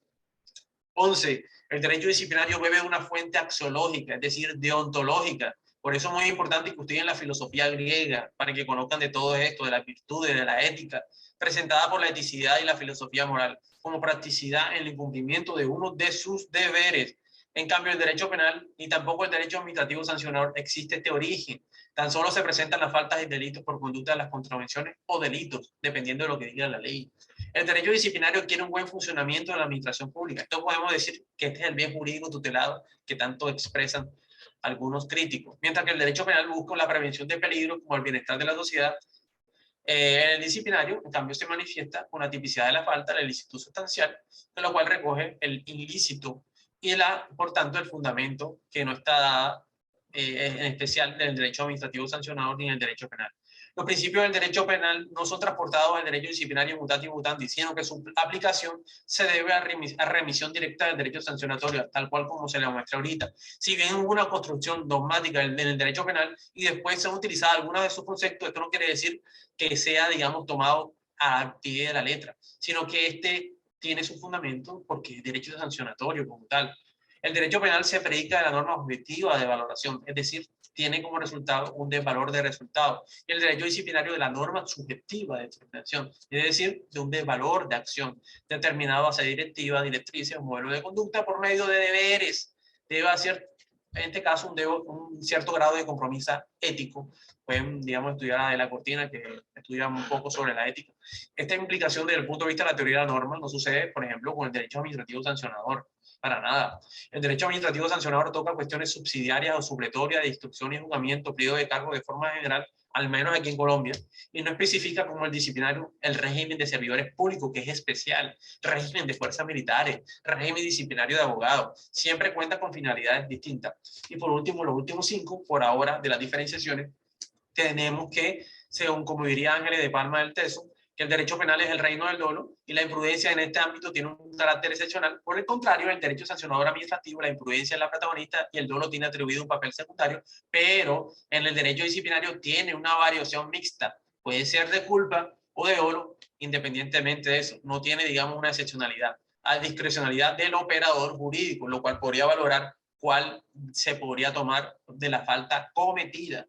11. El derecho disciplinario bebe de una fuente axiológica, es decir, deontológica. Por eso es muy importante que estudien la filosofía griega, para que conozcan de todo esto, de las virtudes, de la ética, presentada por la eticidad y la filosofía moral, como practicidad en el incumplimiento de uno de sus deberes. En cambio, el derecho penal ni tampoco el derecho administrativo sancionador existe este origen. Tan solo se presentan las faltas y delitos por conducta de las contravenciones o delitos, dependiendo de lo que diga la ley. El derecho disciplinario quiere un buen funcionamiento de la administración pública. Esto podemos decir que este es el bien jurídico tutelado que tanto expresan algunos críticos. Mientras que el derecho penal busca la prevención de peligros como el bienestar de la sociedad, en el disciplinario, en cambio, se manifiesta con la tipicidad de la falta, la ilicitud sustancial, en lo cual recoge el ilícito y, por tanto, el fundamento que no está dada en especial del derecho administrativo sancionador ni en el derecho penal. Los principios del derecho penal no son transportados al derecho disciplinario mutati mutandi, sino que su aplicación se debe a remisión directa del derecho sancionatorio, tal cual como se le muestra ahorita. Si bien hubo una construcción dogmática en el derecho penal y después se han utilizado algunos de sus conceptos, esto no quiere decir que sea, digamos, tomado a pie de la letra, sino que este tiene su fundamento porque es derecho sancionatorio como tal. El derecho penal se predica de la norma objetiva de valoración, es decir, tiene como resultado un desvalor de resultado. Y el derecho disciplinario de la norma subjetiva de determinación, es decir, de un desvalor de acción, determinado hacia directiva, directrices o modelo de conducta por medio de deberes. Debe hacer, en este caso, un cierto grado de compromiso ético. Pueden, digamos, estudiar a De la Cortina, que estudia un poco sobre la ética. Esta implicación desde el punto de vista de la teoría de la norma no sucede, por ejemplo, con el derecho administrativo sancionador. Para nada. El derecho administrativo sancionador toca cuestiones subsidiarias o supletorias de instrucción y juzgamiento, pliego de cargo de forma general, al menos aquí en Colombia, y no especifica como el disciplinario el régimen de servidores públicos, que es especial, régimen de fuerzas militares, régimen disciplinario de abogados. Siempre cuenta con finalidades distintas. Y por último, los últimos 5, por ahora, de las diferenciaciones, tenemos que, según como diría Ángeles de Palma del Teso, que el derecho penal es el reino del dolo y la imprudencia en este ámbito tiene un carácter excepcional. Por el contrario, el derecho sancionador administrativo, la imprudencia es la protagonista y el dolo tiene atribuido un papel secundario, pero en el derecho disciplinario tiene una variación mixta. Puede ser de culpa o de dolo, independientemente de eso. No tiene, digamos, una excepcionalidad. A discrecionalidad del operador jurídico, lo cual podría valorar cuál se podría tomar de la falta cometida.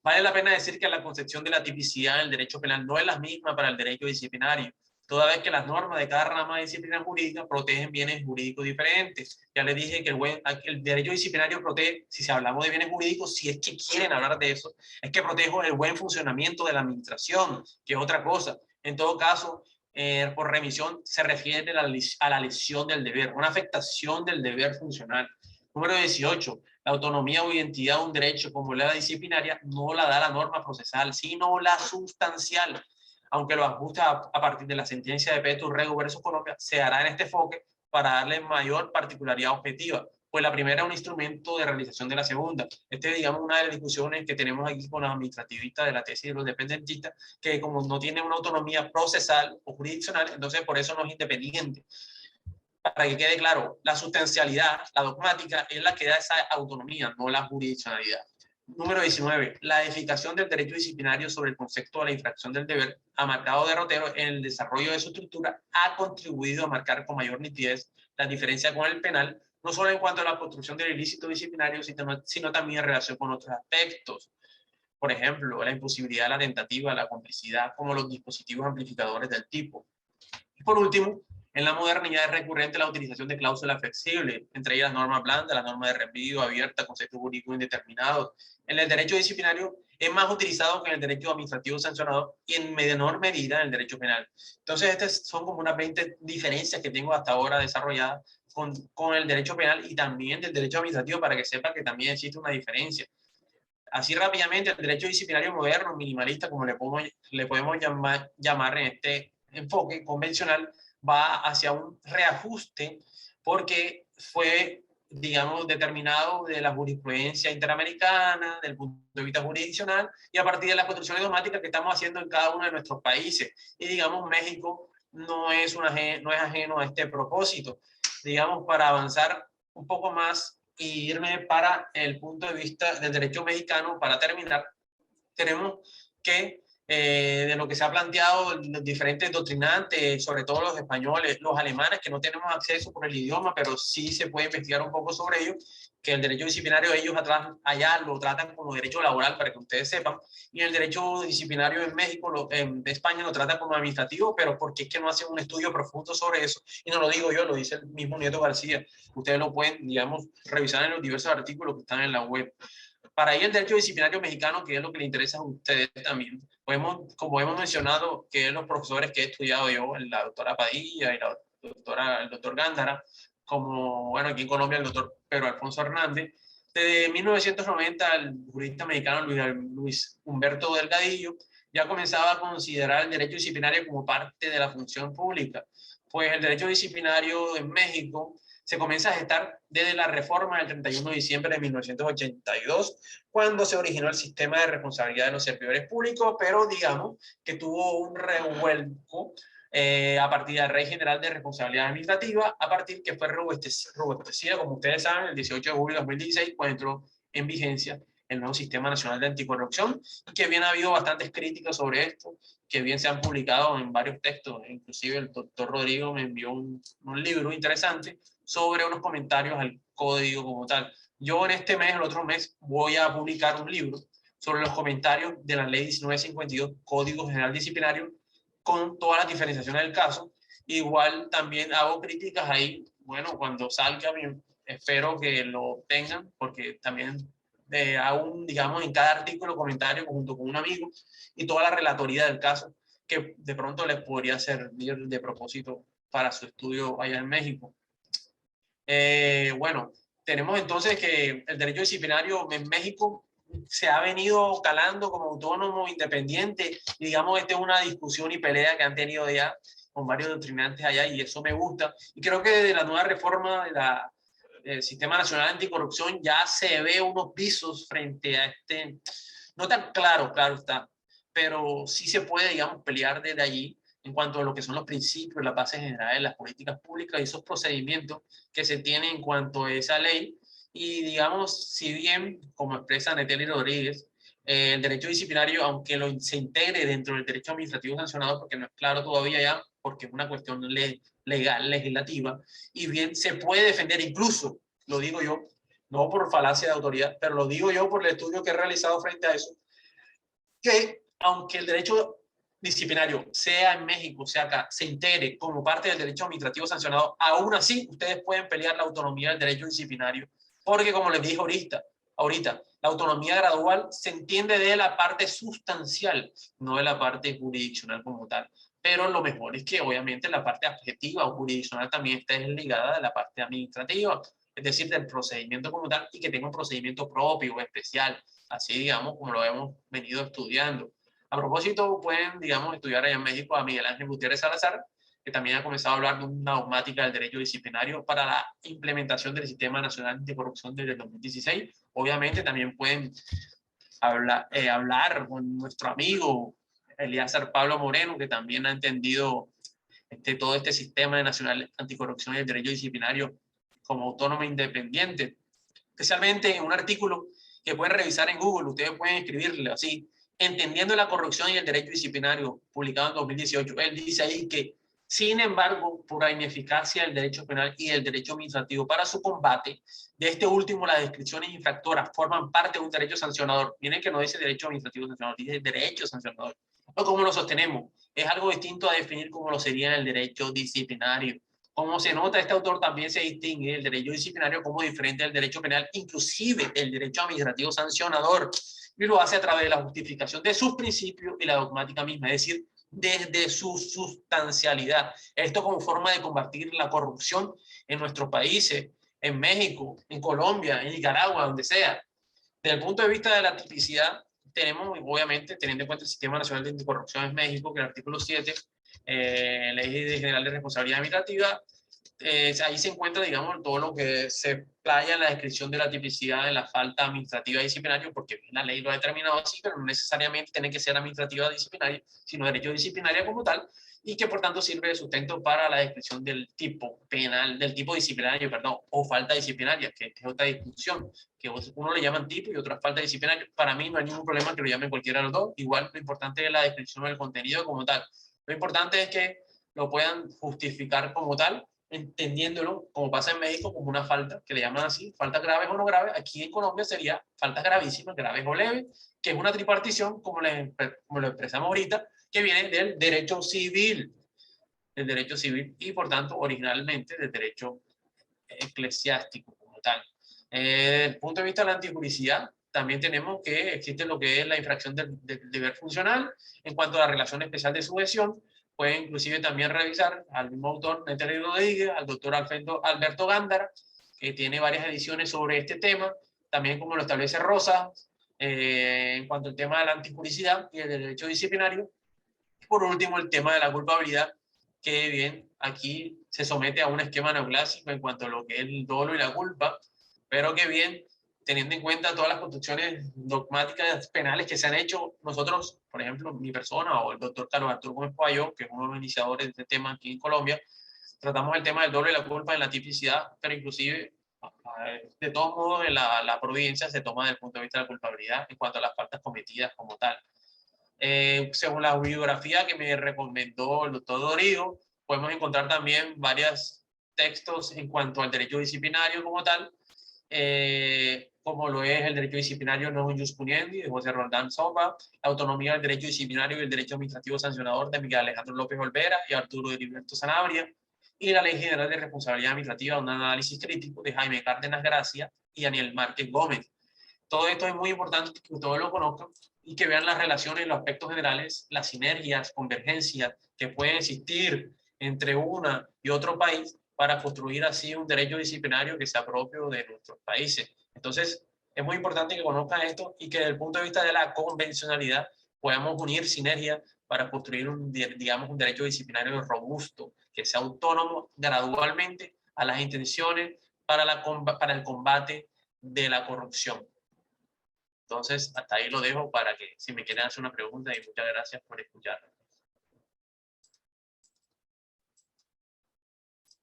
Vale la pena decir que la concepción de la tipicidad del derecho penal no es la misma para el derecho disciplinario, toda vez que las normas de cada rama de disciplina jurídica protegen bienes jurídicos diferentes. Ya les dije que el derecho disciplinario protege, si hablamos de bienes jurídicos, si es que quieren hablar de eso, es que protege el buen funcionamiento de la administración, que es otra cosa. En todo caso, por remisión se refiere a la lesión del deber, una afectación del deber funcional. Número 18. La autonomía o identidad de un derecho como la disciplinaria no la da la norma procesal, sino la sustancial. Aunque lo ajusta a partir de la sentencia de Petus Rego versus Colombia, se hará en este enfoque para darle mayor particularidad objetiva, pues la primera es un instrumento de realización de la segunda. Digamos, una de las discusiones que tenemos aquí con los administrativistas de la tesis de los dependentistas, que como no tiene una autonomía procesal o jurisdiccional, entonces por eso no es independiente. Para que quede claro, la sustancialidad, la dogmática, es la que da esa autonomía, no la jurisdiccionalidad. Número 19. La edificación del derecho disciplinario sobre el concepto de la infracción del deber, ha marcado derrotero en el desarrollo de su estructura, ha contribuido a marcar con mayor nitidez la diferencia con el penal, no solo en cuanto a la construcción del ilícito disciplinario, sino también en relación con otros aspectos. Por ejemplo, la imposibilidad de la tentativa, la complicidad, como los dispositivos amplificadores del tipo. Y por último, en la modernidad es recurrente la utilización de cláusulas flexibles, entre ellas la norma blanda, la norma de reenvío abierta, conceptos jurídicos indeterminados. En el derecho disciplinario es más utilizado que en el derecho administrativo sancionador y en menor medida en el derecho penal. Entonces, estas son como unas 20 diferencias que tengo hasta ahora desarrolladas con el derecho penal y también del derecho administrativo, para que sepan que también existe una diferencia. Así rápidamente, el derecho disciplinario moderno, minimalista, como le podemos llamar en este enfoque convencional, va hacia un reajuste porque fue, digamos, determinado de la jurisprudencia interamericana, del punto de vista jurisdiccional, y a partir de las construcciones dogmáticas que estamos haciendo en cada uno de nuestros países. Y digamos, México no es ajeno a este propósito. Digamos, para avanzar un poco más y irme para el punto de vista del derecho mexicano, para terminar, tenemos que de lo que se ha planteado los diferentes doctrinantes, sobre todo los españoles, los alemanes, que no tenemos acceso por el idioma, pero sí se puede investigar un poco sobre ello, que el derecho disciplinario ellos allá lo tratan como derecho laboral, para que ustedes sepan, y el derecho disciplinario en México, en España, lo tratan como administrativo, pero porque es que no hacen un estudio profundo sobre eso, y no lo digo yo, lo dice el mismo Nieto García. Ustedes lo pueden, digamos, revisar en los diversos artículos que están en la web. Para ir el derecho disciplinario mexicano, que es lo que le interesa a ustedes también, como hemos mencionado, que los profesores que he estudiado yo, la doctora Padilla y el doctor Gándara, como, bueno, aquí en Colombia el doctor Pedro Alfonso Hernández, desde 1990 el jurista mexicano Luis Humberto Delgadillo ya comenzaba a considerar el derecho disciplinario como parte de la función pública, pues el derecho disciplinario en México se comienza a gestar desde la reforma del 31 de diciembre de 1982, cuando se originó el sistema de responsabilidad de los servidores públicos, pero digamos que tuvo un revuelco a partir del Ley General de Responsabilidad Administrativa, a partir que fue robustecida, como ustedes saben, el 18 de julio de 2016, cuando entró en vigencia el nuevo Sistema Nacional de Anticorrupción, y que bien ha habido bastantes críticas sobre esto, que bien se han publicado en varios textos, inclusive el doctor Rodrigo me envió un libro interesante sobre unos comentarios al código como tal. Yo en este mes, el otro mes, voy a publicar un libro sobre los comentarios de la ley 1952, Código General Disciplinario, con todas las diferenciaciones del caso. Igual también hago críticas ahí, bueno, cuando salga, espero que lo tengan, porque también hago digamos, en cada artículo comentario junto con un amigo y toda la relatoría del caso, que de pronto les podría servir de propósito para su estudio allá en México. Bueno, tenemos entonces que el derecho disciplinario en México se ha venido calando como autónomo, independiente, y digamos, esta es una discusión y pelea que han tenido ya con varios doctrinantes allá, y eso me gusta. Y creo que de la nueva reforma del Sistema Nacional Anticorrupción ya se ve unos visos frente a este, no tan claro, claro está, pero sí se puede, digamos, pelear desde allí en cuanto a lo que son los principios, las bases generales, las políticas públicas y esos procedimientos que se tienen en cuanto a esa ley. Y digamos, si bien, como expresa Netely Rodríguez, el derecho disciplinario, aunque se integre dentro del derecho administrativo sancionado, porque no es claro todavía ya, porque es una cuestión legal, legislativa, y bien se puede defender incluso, lo digo yo, no por falacia de autoridad, pero lo digo yo por el estudio que he realizado frente a eso, que aunque el derecho disciplinario, sea en México, sea acá, se integre como parte del derecho administrativo sancionado, aún así ustedes pueden pelear la autonomía del derecho disciplinario, porque como les dije ahorita, la autonomía gradual se entiende de la parte sustancial, no de la parte jurisdiccional como tal. Pero lo mejor es que obviamente la parte objetiva o jurisdiccional también esté ligada a la parte administrativa, es decir, del procedimiento como tal, y que tenga un procedimiento propio o especial, así digamos como lo hemos venido estudiando. A propósito, pueden, digamos, estudiar allá en México a Miguel Ángel Gutiérrez Salazar, que también ha comenzado a hablar de una dogmática del derecho disciplinario para la implementación del Sistema Nacional Anticorrupción desde el 2016. Obviamente también pueden hablar con nuestro amigo Elíasar Pablo Moreno, que también ha entendido todo este sistema nacional anticorrupción y el derecho disciplinario como autónomo e independiente. Especialmente en un artículo que pueden revisar en Google, ustedes pueden escribirle así, Entendiendo la corrupción y el derecho disciplinario, publicado en 2018. Él dice ahí que, sin embargo, por la ineficacia del derecho penal y del derecho administrativo para su combate, de este último las descripciones infractoras forman parte de un derecho sancionador. Miren que no dice derecho administrativo sancionador, dice derecho sancionador. ¿O cómo lo sostenemos? Es algo distinto a definir como lo sería en el derecho disciplinario. Como se nota, este autor también se distingue el derecho disciplinario como diferente del derecho penal, inclusive el derecho administrativo sancionador, y lo hace a través de la justificación de sus principios y la dogmática misma, es decir, desde su sustancialidad. Esto como forma de combatir la corrupción en nuestros países, en México, en Colombia, en Nicaragua, donde sea. Desde el punto de vista de la tipicidad, tenemos, obviamente, teniendo en cuenta el Sistema Nacional de Anticorrupción en México, que el artículo 7, Ley General de Responsabilidad Administrativa, ahí se encuentra, digamos, todo lo que se playa en la descripción de la tipicidad de la falta administrativa disciplinaria, porque la ley lo ha determinado así, pero no necesariamente tiene que ser administrativa disciplinaria, sino derecho disciplinario como tal, y que por tanto sirve de sustento para la descripción del tipo penal, del tipo disciplinario, perdón, o falta disciplinaria, que es otra discusión, que uno le llaman tipo y otra falta disciplinaria. Para mí no hay ningún problema que lo llamen cualquiera de los dos, igual lo importante es la descripción del contenido como tal. Lo importante es que lo puedan justificar como tal, entendiéndolo, como pasa en México, como una falta, que le llaman así, faltas graves o no graves. Aquí en Colombia sería faltas gravísimas, graves o leves, que es una tripartición, como lo expresamos ahorita, que viene del derecho civil, y por tanto originalmente del derecho eclesiástico como tal. Desde el punto de vista de la antijuricidad, también tenemos que existe lo que es la infracción del deber funcional. En cuanto a la relación especial de sujeción, pueden inclusive también revisar al mismo autor, Netely Rodríguez, al doctor Alberto Gándara, que tiene varias ediciones sobre este tema, también como lo establece Rosas, en cuanto al tema de la antijuricidad y el derecho disciplinario. Por último, el tema de la culpabilidad, que bien, aquí se somete a un esquema neoclásico en cuanto a lo que es el dolo y la culpa, pero que bien, teniendo en cuenta todas las construcciones dogmáticas penales que se han hecho, nosotros, por ejemplo, mi persona o el doctor Carlos Arturo Gómez Payó, que es uno de los iniciadores de este tema aquí en Colombia, tratamos el tema del dolo y la culpa en la tipicidad, pero inclusive, de todos modos, en la providencia se toma desde el punto de vista de la culpabilidad en cuanto a las faltas cometidas como tal. Según la bibliografía que me recomendó el doctor Dorigo, podemos encontrar también varios textos en cuanto al derecho disciplinario como tal, como lo es el derecho disciplinario non jus puniendi de José Roldán Sopa, la autonomía del derecho disciplinario y el derecho administrativo sancionador de Miguel Alejandro López Olvera y Arturo Heriberto Sanabria, y la Ley General de Responsabilidad Administrativa, un análisis crítico de Jaime Cárdenas Gracia y Daniel Márquez Gómez. Todo esto es muy importante que todos lo conozcan y que vean las relaciones, los aspectos generales, las sinergias, convergencias que pueden existir entre una y otro país para construir así un derecho disciplinario que sea propio de nuestros países. Entonces, Es muy importante que conozcan esto y que desde el punto de vista de la convencionalidad podamos unir sinergia para construir digamos, un derecho disciplinario robusto, que sea autónomo gradualmente a las intenciones para el combate de la corrupción. Entonces, hasta ahí lo dejo para que si me quieren hacer una pregunta, y muchas gracias por escuchar.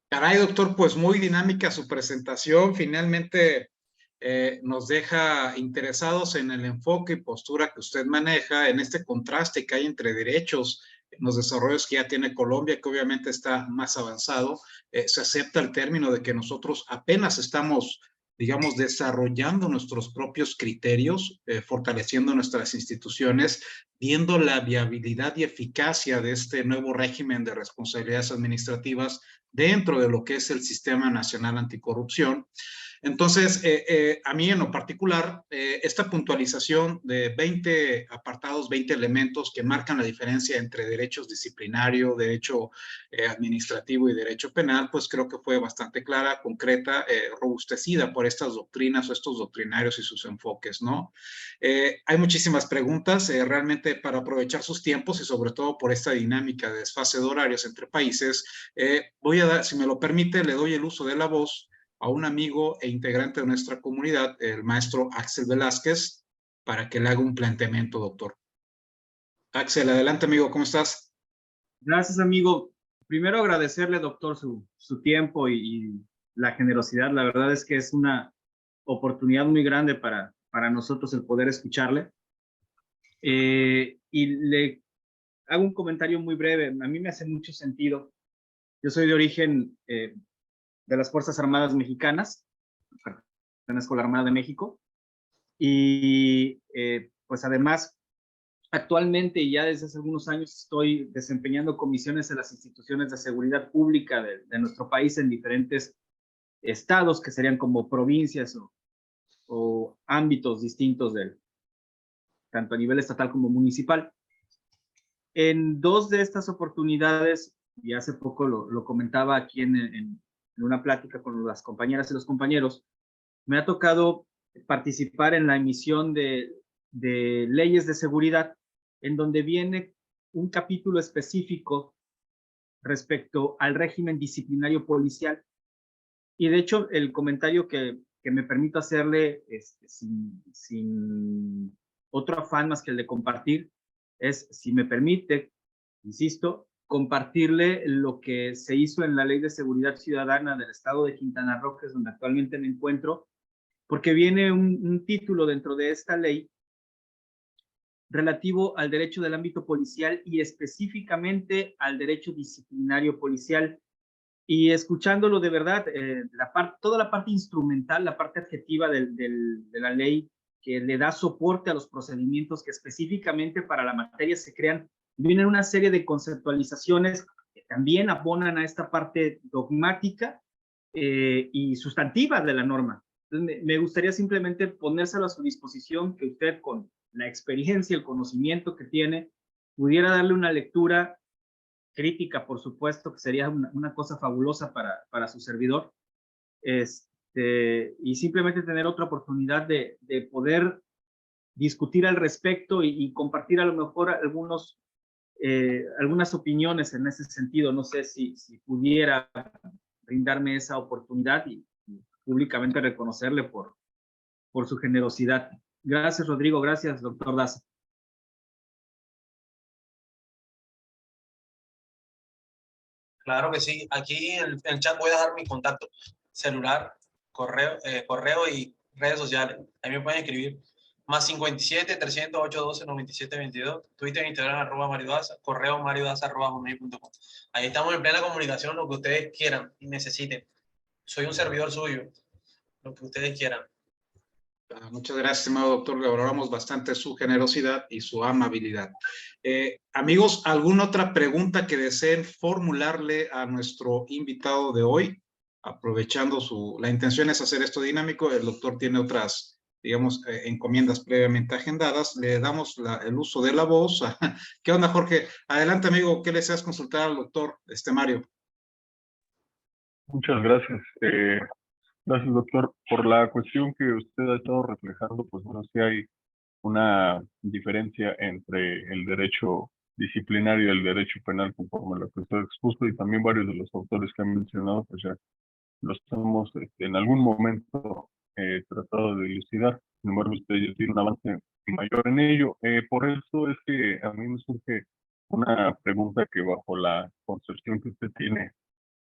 Caray, doctor, pues muy dinámica su presentación. Finalmente nos deja interesados en el enfoque y postura que usted maneja, en este contraste que hay entre derechos en los desarrollos que ya tiene Colombia, que obviamente está más avanzado. Se acepta el término de que nosotros apenas estamos, digamos, desarrollando nuestros propios criterios, fortaleciendo nuestras instituciones, viendo la viabilidad y eficacia de este nuevo régimen de responsabilidades administrativas dentro de lo que es el Sistema Nacional Anticorrupción. Entonces, a mí en lo particular, esta puntualización de 20 apartados, 20 elementos que marcan la diferencia entre derechos disciplinario, derecho administrativo y derecho penal, pues creo que fue bastante clara, concreta, robustecida por estas doctrinas o estos doctrinarios y sus enfoques, ¿no? Hay muchísimas preguntas, realmente para aprovechar sus tiempos y sobre todo por esta dinámica de desfase de horarios entre países, voy a dar, si me lo permite, le doy el uso de la voz a un amigo e integrante de nuestra comunidad, el maestro Axel Velázquez, para que le haga un planteamiento, doctor. Axel, adelante, amigo, ¿cómo estás? Gracias, amigo. Primero agradecerle, doctor, su tiempo y la generosidad. La verdad es que es una oportunidad muy grande para nosotros el poder escucharle. Y le hago un comentario muy breve. A mí me hace mucho sentido. Yo soy de origen de las Fuerzas Armadas Mexicanas, pertenezco a la Armada de México, y pues además, actualmente y ya desde hace algunos años estoy desempeñando comisiones en las instituciones de seguridad pública de nuestro país en diferentes estados, que serían como provincias o ámbitos distintos, tanto a nivel estatal como municipal. En dos de estas oportunidades, y hace poco lo comentaba aquí en una plática con las compañeras y los compañeros, me ha tocado participar en la emisión de leyes de seguridad, en donde viene un capítulo específico respecto al régimen disciplinario policial. Y de hecho, el comentario que me permito hacerle sin otro afán más que el de compartir, es, si me permite, insisto, compartirle lo que se hizo en la Ley de Seguridad Ciudadana del Estado de Quintana Roo, que es donde actualmente me encuentro, porque viene un título dentro de esta ley relativo al derecho del ámbito policial y específicamente al derecho disciplinario policial. Y escuchándolo de verdad, toda la parte instrumental, la parte adjetiva de la ley que le da soporte a los procedimientos que específicamente para la materia se crean, vienen una serie de conceptualizaciones que también abonan a esta parte dogmática y sustantiva de la norma. Entonces, me gustaría simplemente ponérselo a su disposición, que usted con la experiencia, el conocimiento que tiene, pudiera darle una lectura crítica, por supuesto, que sería una cosa fabulosa para su servidor, y simplemente tener otra oportunidad de poder discutir al respecto y compartir a lo mejor algunas opiniones en ese sentido. No sé si pudiera brindarme esa oportunidad y públicamente reconocerle por su generosidad. Gracias, Rodrigo. Gracias, doctor Daza. Claro que sí. Aquí en el chat voy a dejar mi contacto celular, correo y redes sociales. Ahí me pueden escribir. Más 57 308 12 97 22. Twitter, Instagram, @MarioDaza. Correo mariodaza@gmail.com. Ahí estamos en plena comunicación, lo que ustedes quieran y necesiten. Soy un servidor suyo, lo que ustedes quieran. Muchas gracias, estimado doctor. Le valoramos bastante su generosidad y su amabilidad. Amigos, ¿alguna otra pregunta que deseen formularle a nuestro invitado de hoy? Aprovechando la intención es hacer esto dinámico, el doctor tiene otras, digamos, encomiendas previamente agendadas. Le damos el uso de la voz. ¿Qué onda, Jorge? Adelante, amigo. ¿Qué le deseas consultar al doctor Mario? Muchas gracias. Gracias, doctor. Por la cuestión que usted ha estado reflejando, pues bueno, sí hay una diferencia entre el derecho disciplinario y el derecho penal, conforme a lo que usted expuso, y también varios de los autores que han mencionado, pues ya los hemos en algún momento tratado de dilucidar. Sin embargo, usted ya tiene un avance mayor en ello. Por eso es que a mí me surge una pregunta que, bajo la concepción que usted tiene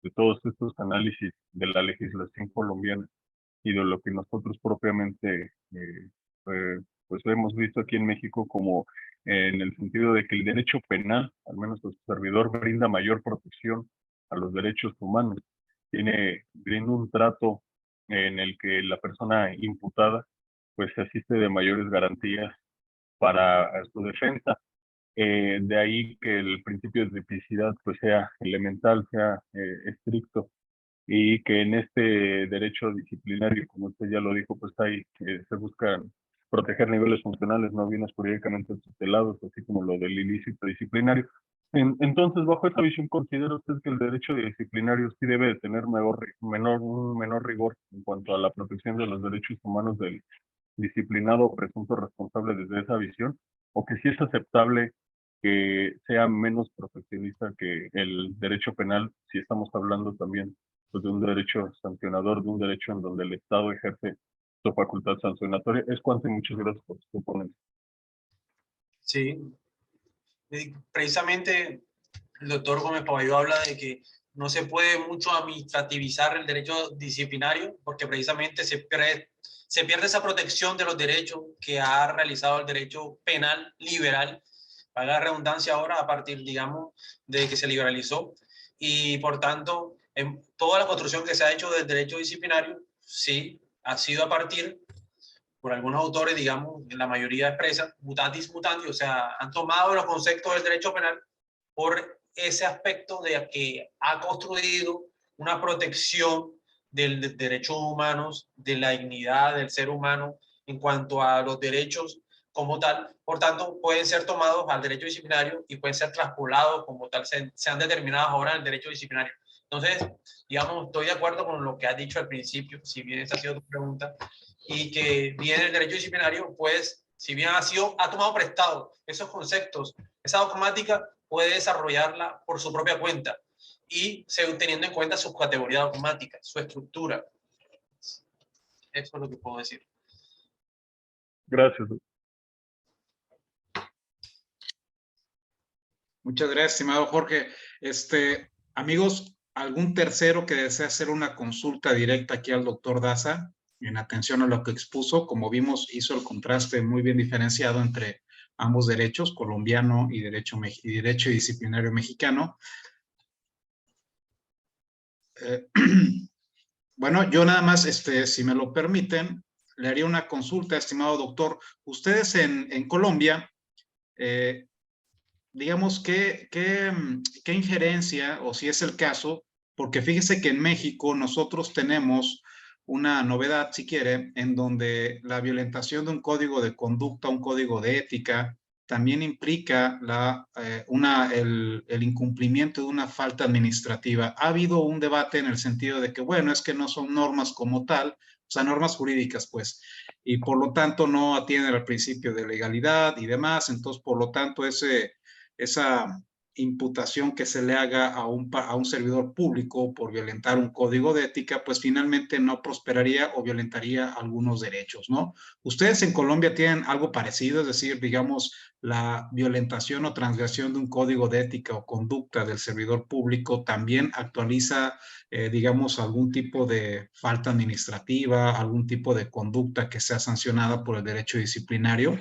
de todos estos análisis de la legislación colombiana y de lo que nosotros propiamente pues hemos visto aquí en México, como en el sentido de que el derecho penal, al menos a su servidor, brinda mayor protección a los derechos humanos. Brinda un trato en el que la persona imputada pues se asiste de mayores garantías para su defensa. De ahí que el principio de tipicidad pues sea elemental, sea estricto, y que en este derecho disciplinario, como usted ya lo dijo, pues ahí se buscan proteger niveles funcionales no bienes jurídicamente tutelados, así como lo del ilícito disciplinario. Entonces, bajo esta visión, ¿considera usted que el derecho disciplinario sí debe de tener un menor rigor en cuanto a la protección de los derechos humanos del disciplinado o presunto responsable desde esa visión? ¿O que sí es aceptable que sea menos proteccionista que el derecho penal, si estamos hablando también pues, de un derecho sancionador, de un derecho en donde el Estado ejerce su facultad sancionatoria? Es cuanto, y muchas gracias por su ponencia. Sí, precisamente el doctor Gómez Paballó habla de que no se puede mucho administrativizar el derecho disciplinario porque precisamente se pierde esa protección de los derechos que ha realizado el derecho penal liberal, para la redundancia ahora, a partir, digamos, de que se liberalizó. Y por tanto, en toda la construcción que se ha hecho del derecho disciplinario, sí, ha sido a partir, por algunos autores, digamos, la mayoría expresan, mutatis mutandis, o sea, han tomado los conceptos del derecho penal por ese aspecto de que ha construido una protección de derechos humanos, de la dignidad del ser humano en cuanto a los derechos como tal. Por tanto, pueden ser tomados al derecho disciplinario y pueden ser traspolados como tal, se han determinado ahora en el derecho disciplinario. Entonces, digamos, estoy de acuerdo con lo que has dicho al principio, si bien esa ha sido tu pregunta, y que bien el derecho disciplinario, pues, si bien ha tomado prestado esos conceptos, esa dogmática puede desarrollarla por su propia cuenta y teniendo en cuenta sus categorías dogmáticas, su estructura. Eso es lo que puedo decir. Gracias. Muchas gracias, estimado Jorge. Amigos, ¿algún tercero que desea hacer una consulta directa aquí al doctor Daza en atención a lo que expuso? Como vimos, hizo el contraste muy bien diferenciado entre ambos derechos, colombiano y derecho disciplinario mexicano. Bueno, yo nada más, si me lo permiten, le haría una consulta, estimado doctor. Ustedes en Colombia, digamos, ¿qué injerencia, o si es el caso, porque fíjese que en México nosotros tenemos una novedad, si quiere, en donde la violentación de un código de conducta, un código de ética, también implica el incumplimiento de una falta administrativa. Ha habido un debate en el sentido de que, bueno, es que no son normas como tal, o sea, normas jurídicas, pues, y por lo tanto no atienden al principio de legalidad y demás, entonces, por lo tanto, esa imputación que se le haga a un servidor público por violentar un código de ética, pues finalmente no prosperaría o violentaría algunos derechos, ¿no? ¿Ustedes en Colombia tienen algo parecido? Es decir, digamos, la violentación o transgresión de un código de ética o conducta del servidor público también actualiza, digamos, algún tipo de falta administrativa, algún tipo de conducta que sea sancionada por el derecho disciplinario.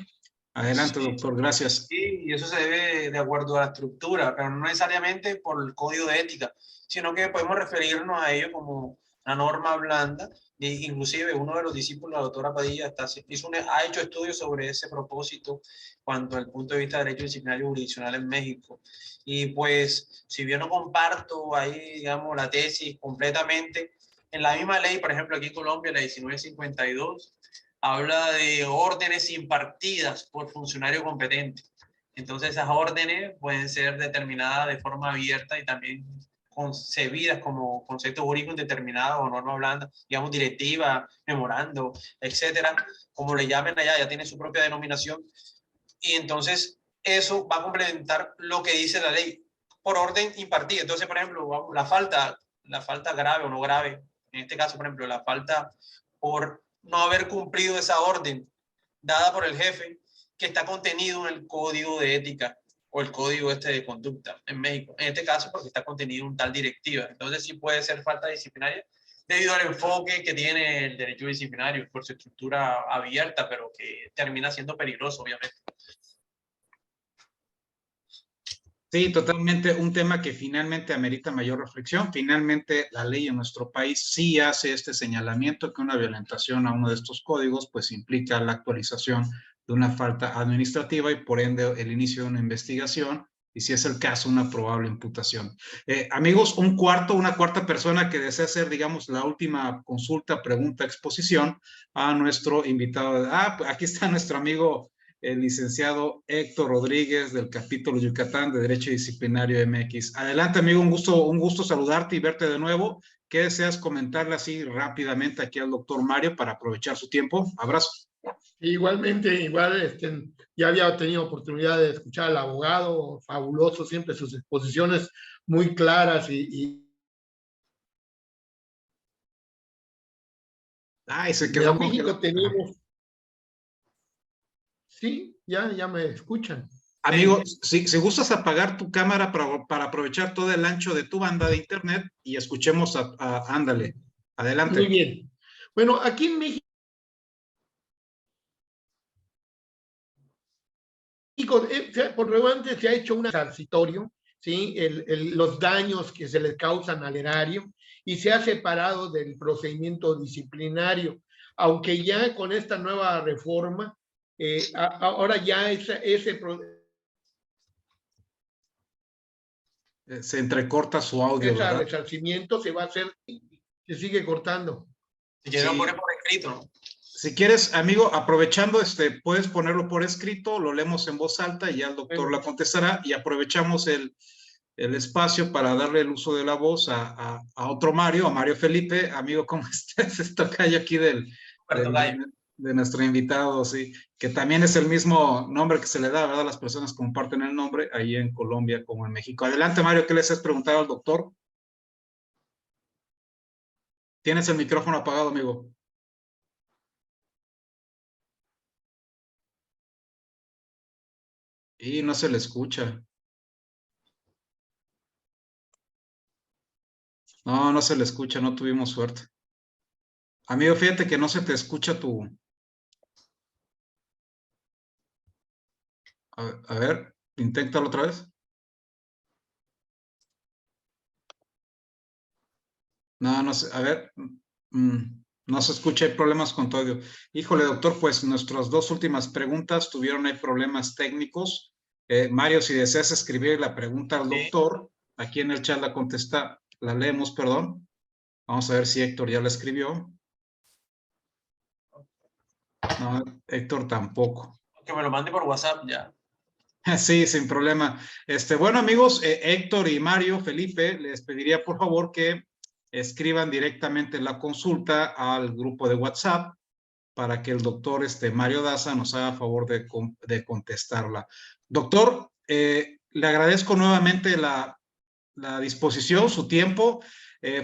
Adelante, doctor, gracias. Sí, y eso se debe de acuerdo a la estructura, pero no necesariamente por el código de ética, sino que podemos referirnos a ello como una norma blanda. Inclusive uno de los discípulos de la doctora Padilla ha hecho estudios sobre ese propósito cuanto al punto de vista de derecho disciplinario jurisdiccional en México. Y pues, si bien no comparto ahí, digamos, la tesis completamente, en la misma ley, por ejemplo, aquí en Colombia, la 1952, habla de órdenes impartidas por funcionario competente. Entonces esas órdenes pueden ser determinadas de forma abierta y también concebidas como conceptos jurídicos indeterminados o norma blanda, digamos directiva, memorando, etcétera, como le llamen allá, ya tiene su propia denominación. Y entonces eso va a complementar lo que dice la ley por orden impartida. Entonces, por ejemplo, la falta grave o no grave, en este caso, por ejemplo, la falta por no haber cumplido esa orden dada por el jefe, que está contenido en el código de ética o el código de conducta en México. En este caso, porque está contenido en tal directiva. Entonces, sí puede ser falta disciplinaria debido al enfoque que tiene el derecho disciplinario por su estructura abierta, pero que termina siendo peligroso, obviamente. Sí, totalmente un tema que finalmente amerita mayor reflexión. Finalmente, la ley en nuestro país sí hace este señalamiento que una violentación a uno de estos códigos pues implica la actualización de una falta administrativa y por ende el inicio de una investigación y si es el caso una probable imputación. Amigos, una cuarta persona que desea hacer, digamos, la última consulta, pregunta, exposición a nuestro invitado. Aquí está nuestro amigo el licenciado Héctor Rodríguez del capítulo Yucatán de Derecho Disciplinario MX. Adelante, amigo, un gusto saludarte y verte de nuevo. ¿Qué deseas comentarle así rápidamente aquí al doctor Mario para aprovechar su tiempo? Abrazo. Igualmente, ya había tenido oportunidad de escuchar al abogado, fabuloso, siempre sus exposiciones muy claras Ay, se quedó en México tenemos... Sí, ya me escuchan. Amigo, si gustas apagar tu cámara para aprovechar todo el ancho de tu banda de internet y escuchemos ándale, adelante. Muy bien. Bueno, aquí en México, por regularmente se ha hecho un transitorio, ¿sí? Los daños que se le causan al erario y se ha separado del procedimiento disciplinario, aunque ya con esta nueva reforma, ahora ya se entrecorta su audio, ese ¿verdad? resarcimiento se va a hacer, se sigue cortando. Si quieres, lo pones por escrito, ¿no? Si quieres, amigo, aprovechando, puedes ponerlo por escrito, lo leemos en voz alta y ya el doctor la contestará y aprovechamos el espacio para darle el uso de la voz a otro Mario, a Mario Felipe. Amigo, ¿cómo estás? Es tocayo aquí de nuestro invitado, sí, que también es el mismo nombre que se le da, ¿verdad? Las personas comparten el nombre ahí en Colombia como en México. Adelante, Mario, ¿qué les has preguntado al doctor? Tienes el micrófono apagado, amigo. Y no se le escucha. No se le escucha, no tuvimos suerte. Amigo, fíjate que no se te escucha tu... A ver, inténtalo otra vez. No sé, a ver. No se escucha, hay problemas con tu audio. Híjole, doctor, pues nuestras dos últimas preguntas tuvieron ahí problemas técnicos. Mario, si deseas escribir la pregunta al doctor, aquí en el chat la contesta, la leemos, perdón. Vamos a ver si Héctor ya la escribió. No, Héctor tampoco. Que me lo mande por WhatsApp ya. Sí, sin problema. Bueno, amigos, Héctor y Mario, Felipe, les pediría por favor que escriban directamente la consulta al grupo de WhatsApp para que el doctor Mario Daza nos haga favor de contestarla. Doctor, le agradezco nuevamente la disposición, su tiempo.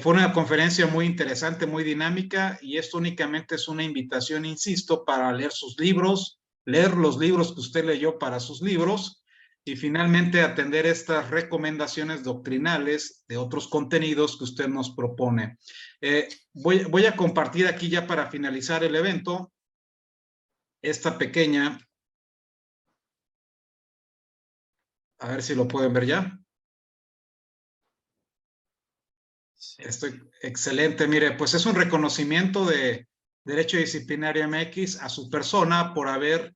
Fue una conferencia muy interesante, muy dinámica, y esto únicamente es una invitación, insisto, para leer sus libros, leer los libros que usted leyó para sus libros, y finalmente atender estas recomendaciones doctrinales de otros contenidos que usted nos propone. Voy a compartir aquí ya para finalizar el evento esta pequeña, a ver si lo pueden ver ya. Estoy excelente. Mire, pues es un reconocimiento de Derecho Disciplinario MX a su persona por haber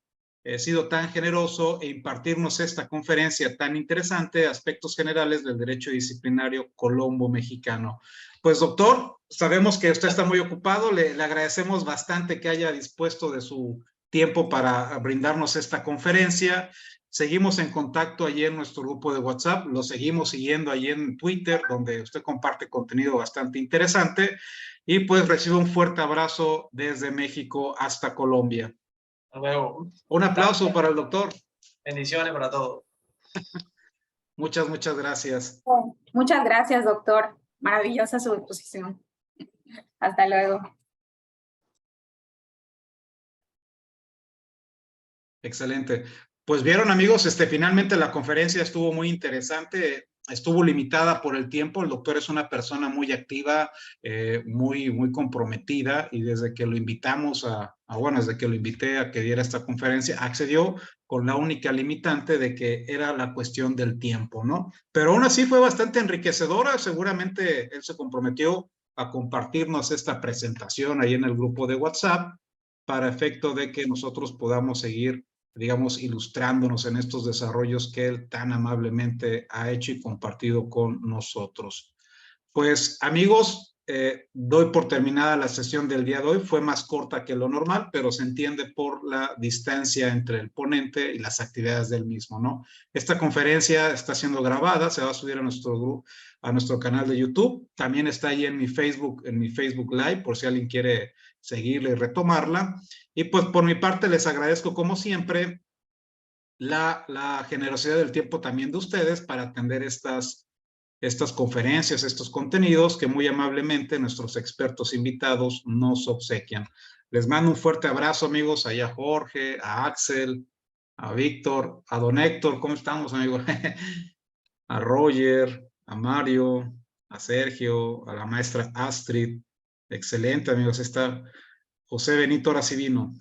sido tan generoso e impartirnos esta conferencia tan interesante de aspectos generales del derecho disciplinario colombo-mexicano. Pues doctor, sabemos que usted está muy ocupado, le agradecemos bastante que haya dispuesto de su tiempo para brindarnos esta conferencia. Seguimos en contacto allí en nuestro grupo de WhatsApp, lo seguimos siguiendo allí en Twitter, donde usted comparte contenido bastante interesante. Y pues recibo un fuerte abrazo desde México hasta Colombia. Hasta luego. Un aplauso para el doctor. Bendiciones para todos. Muchas gracias. Muchas gracias, doctor. Maravillosa su exposición. Hasta luego. Excelente. Pues vieron, amigos, finalmente la conferencia estuvo muy interesante, estuvo limitada por el tiempo. El doctor es una persona muy activa, muy comprometida, y desde que lo invitamos desde que lo invité a que diera esta conferencia, accedió con la única limitante de que era la cuestión del tiempo, ¿no? Pero aún así fue bastante enriquecedora. Seguramente él se comprometió a compartirnos esta presentación ahí en el grupo de WhatsApp para efecto de que nosotros podamos seguir, digamos, ilustrándonos en estos desarrollos que él tan amablemente ha hecho y compartido con nosotros. Pues, amigos, doy por terminada la sesión del día de hoy. Fue más corta que lo normal, pero se entiende por la distancia entre el ponente y las actividades del mismo, ¿no? Esta conferencia está siendo grabada, se va a subir a nuestro canal de YouTube. También está ahí en mi Facebook Live, por si alguien quiere seguirla y retomarla. Y pues por mi parte les agradezco como siempre la generosidad del tiempo también de ustedes para atender estas conferencias, estos contenidos que muy amablemente nuestros expertos invitados nos obsequian. Les mando un fuerte abrazo, amigos, allá a Jorge, a Axel, a Víctor, a don Héctor. ¿Cómo estamos, amigos? A Roger, a Mario, a Sergio, a la maestra Astrid. Excelente, amigos. Está José Benito, ahora sí vino.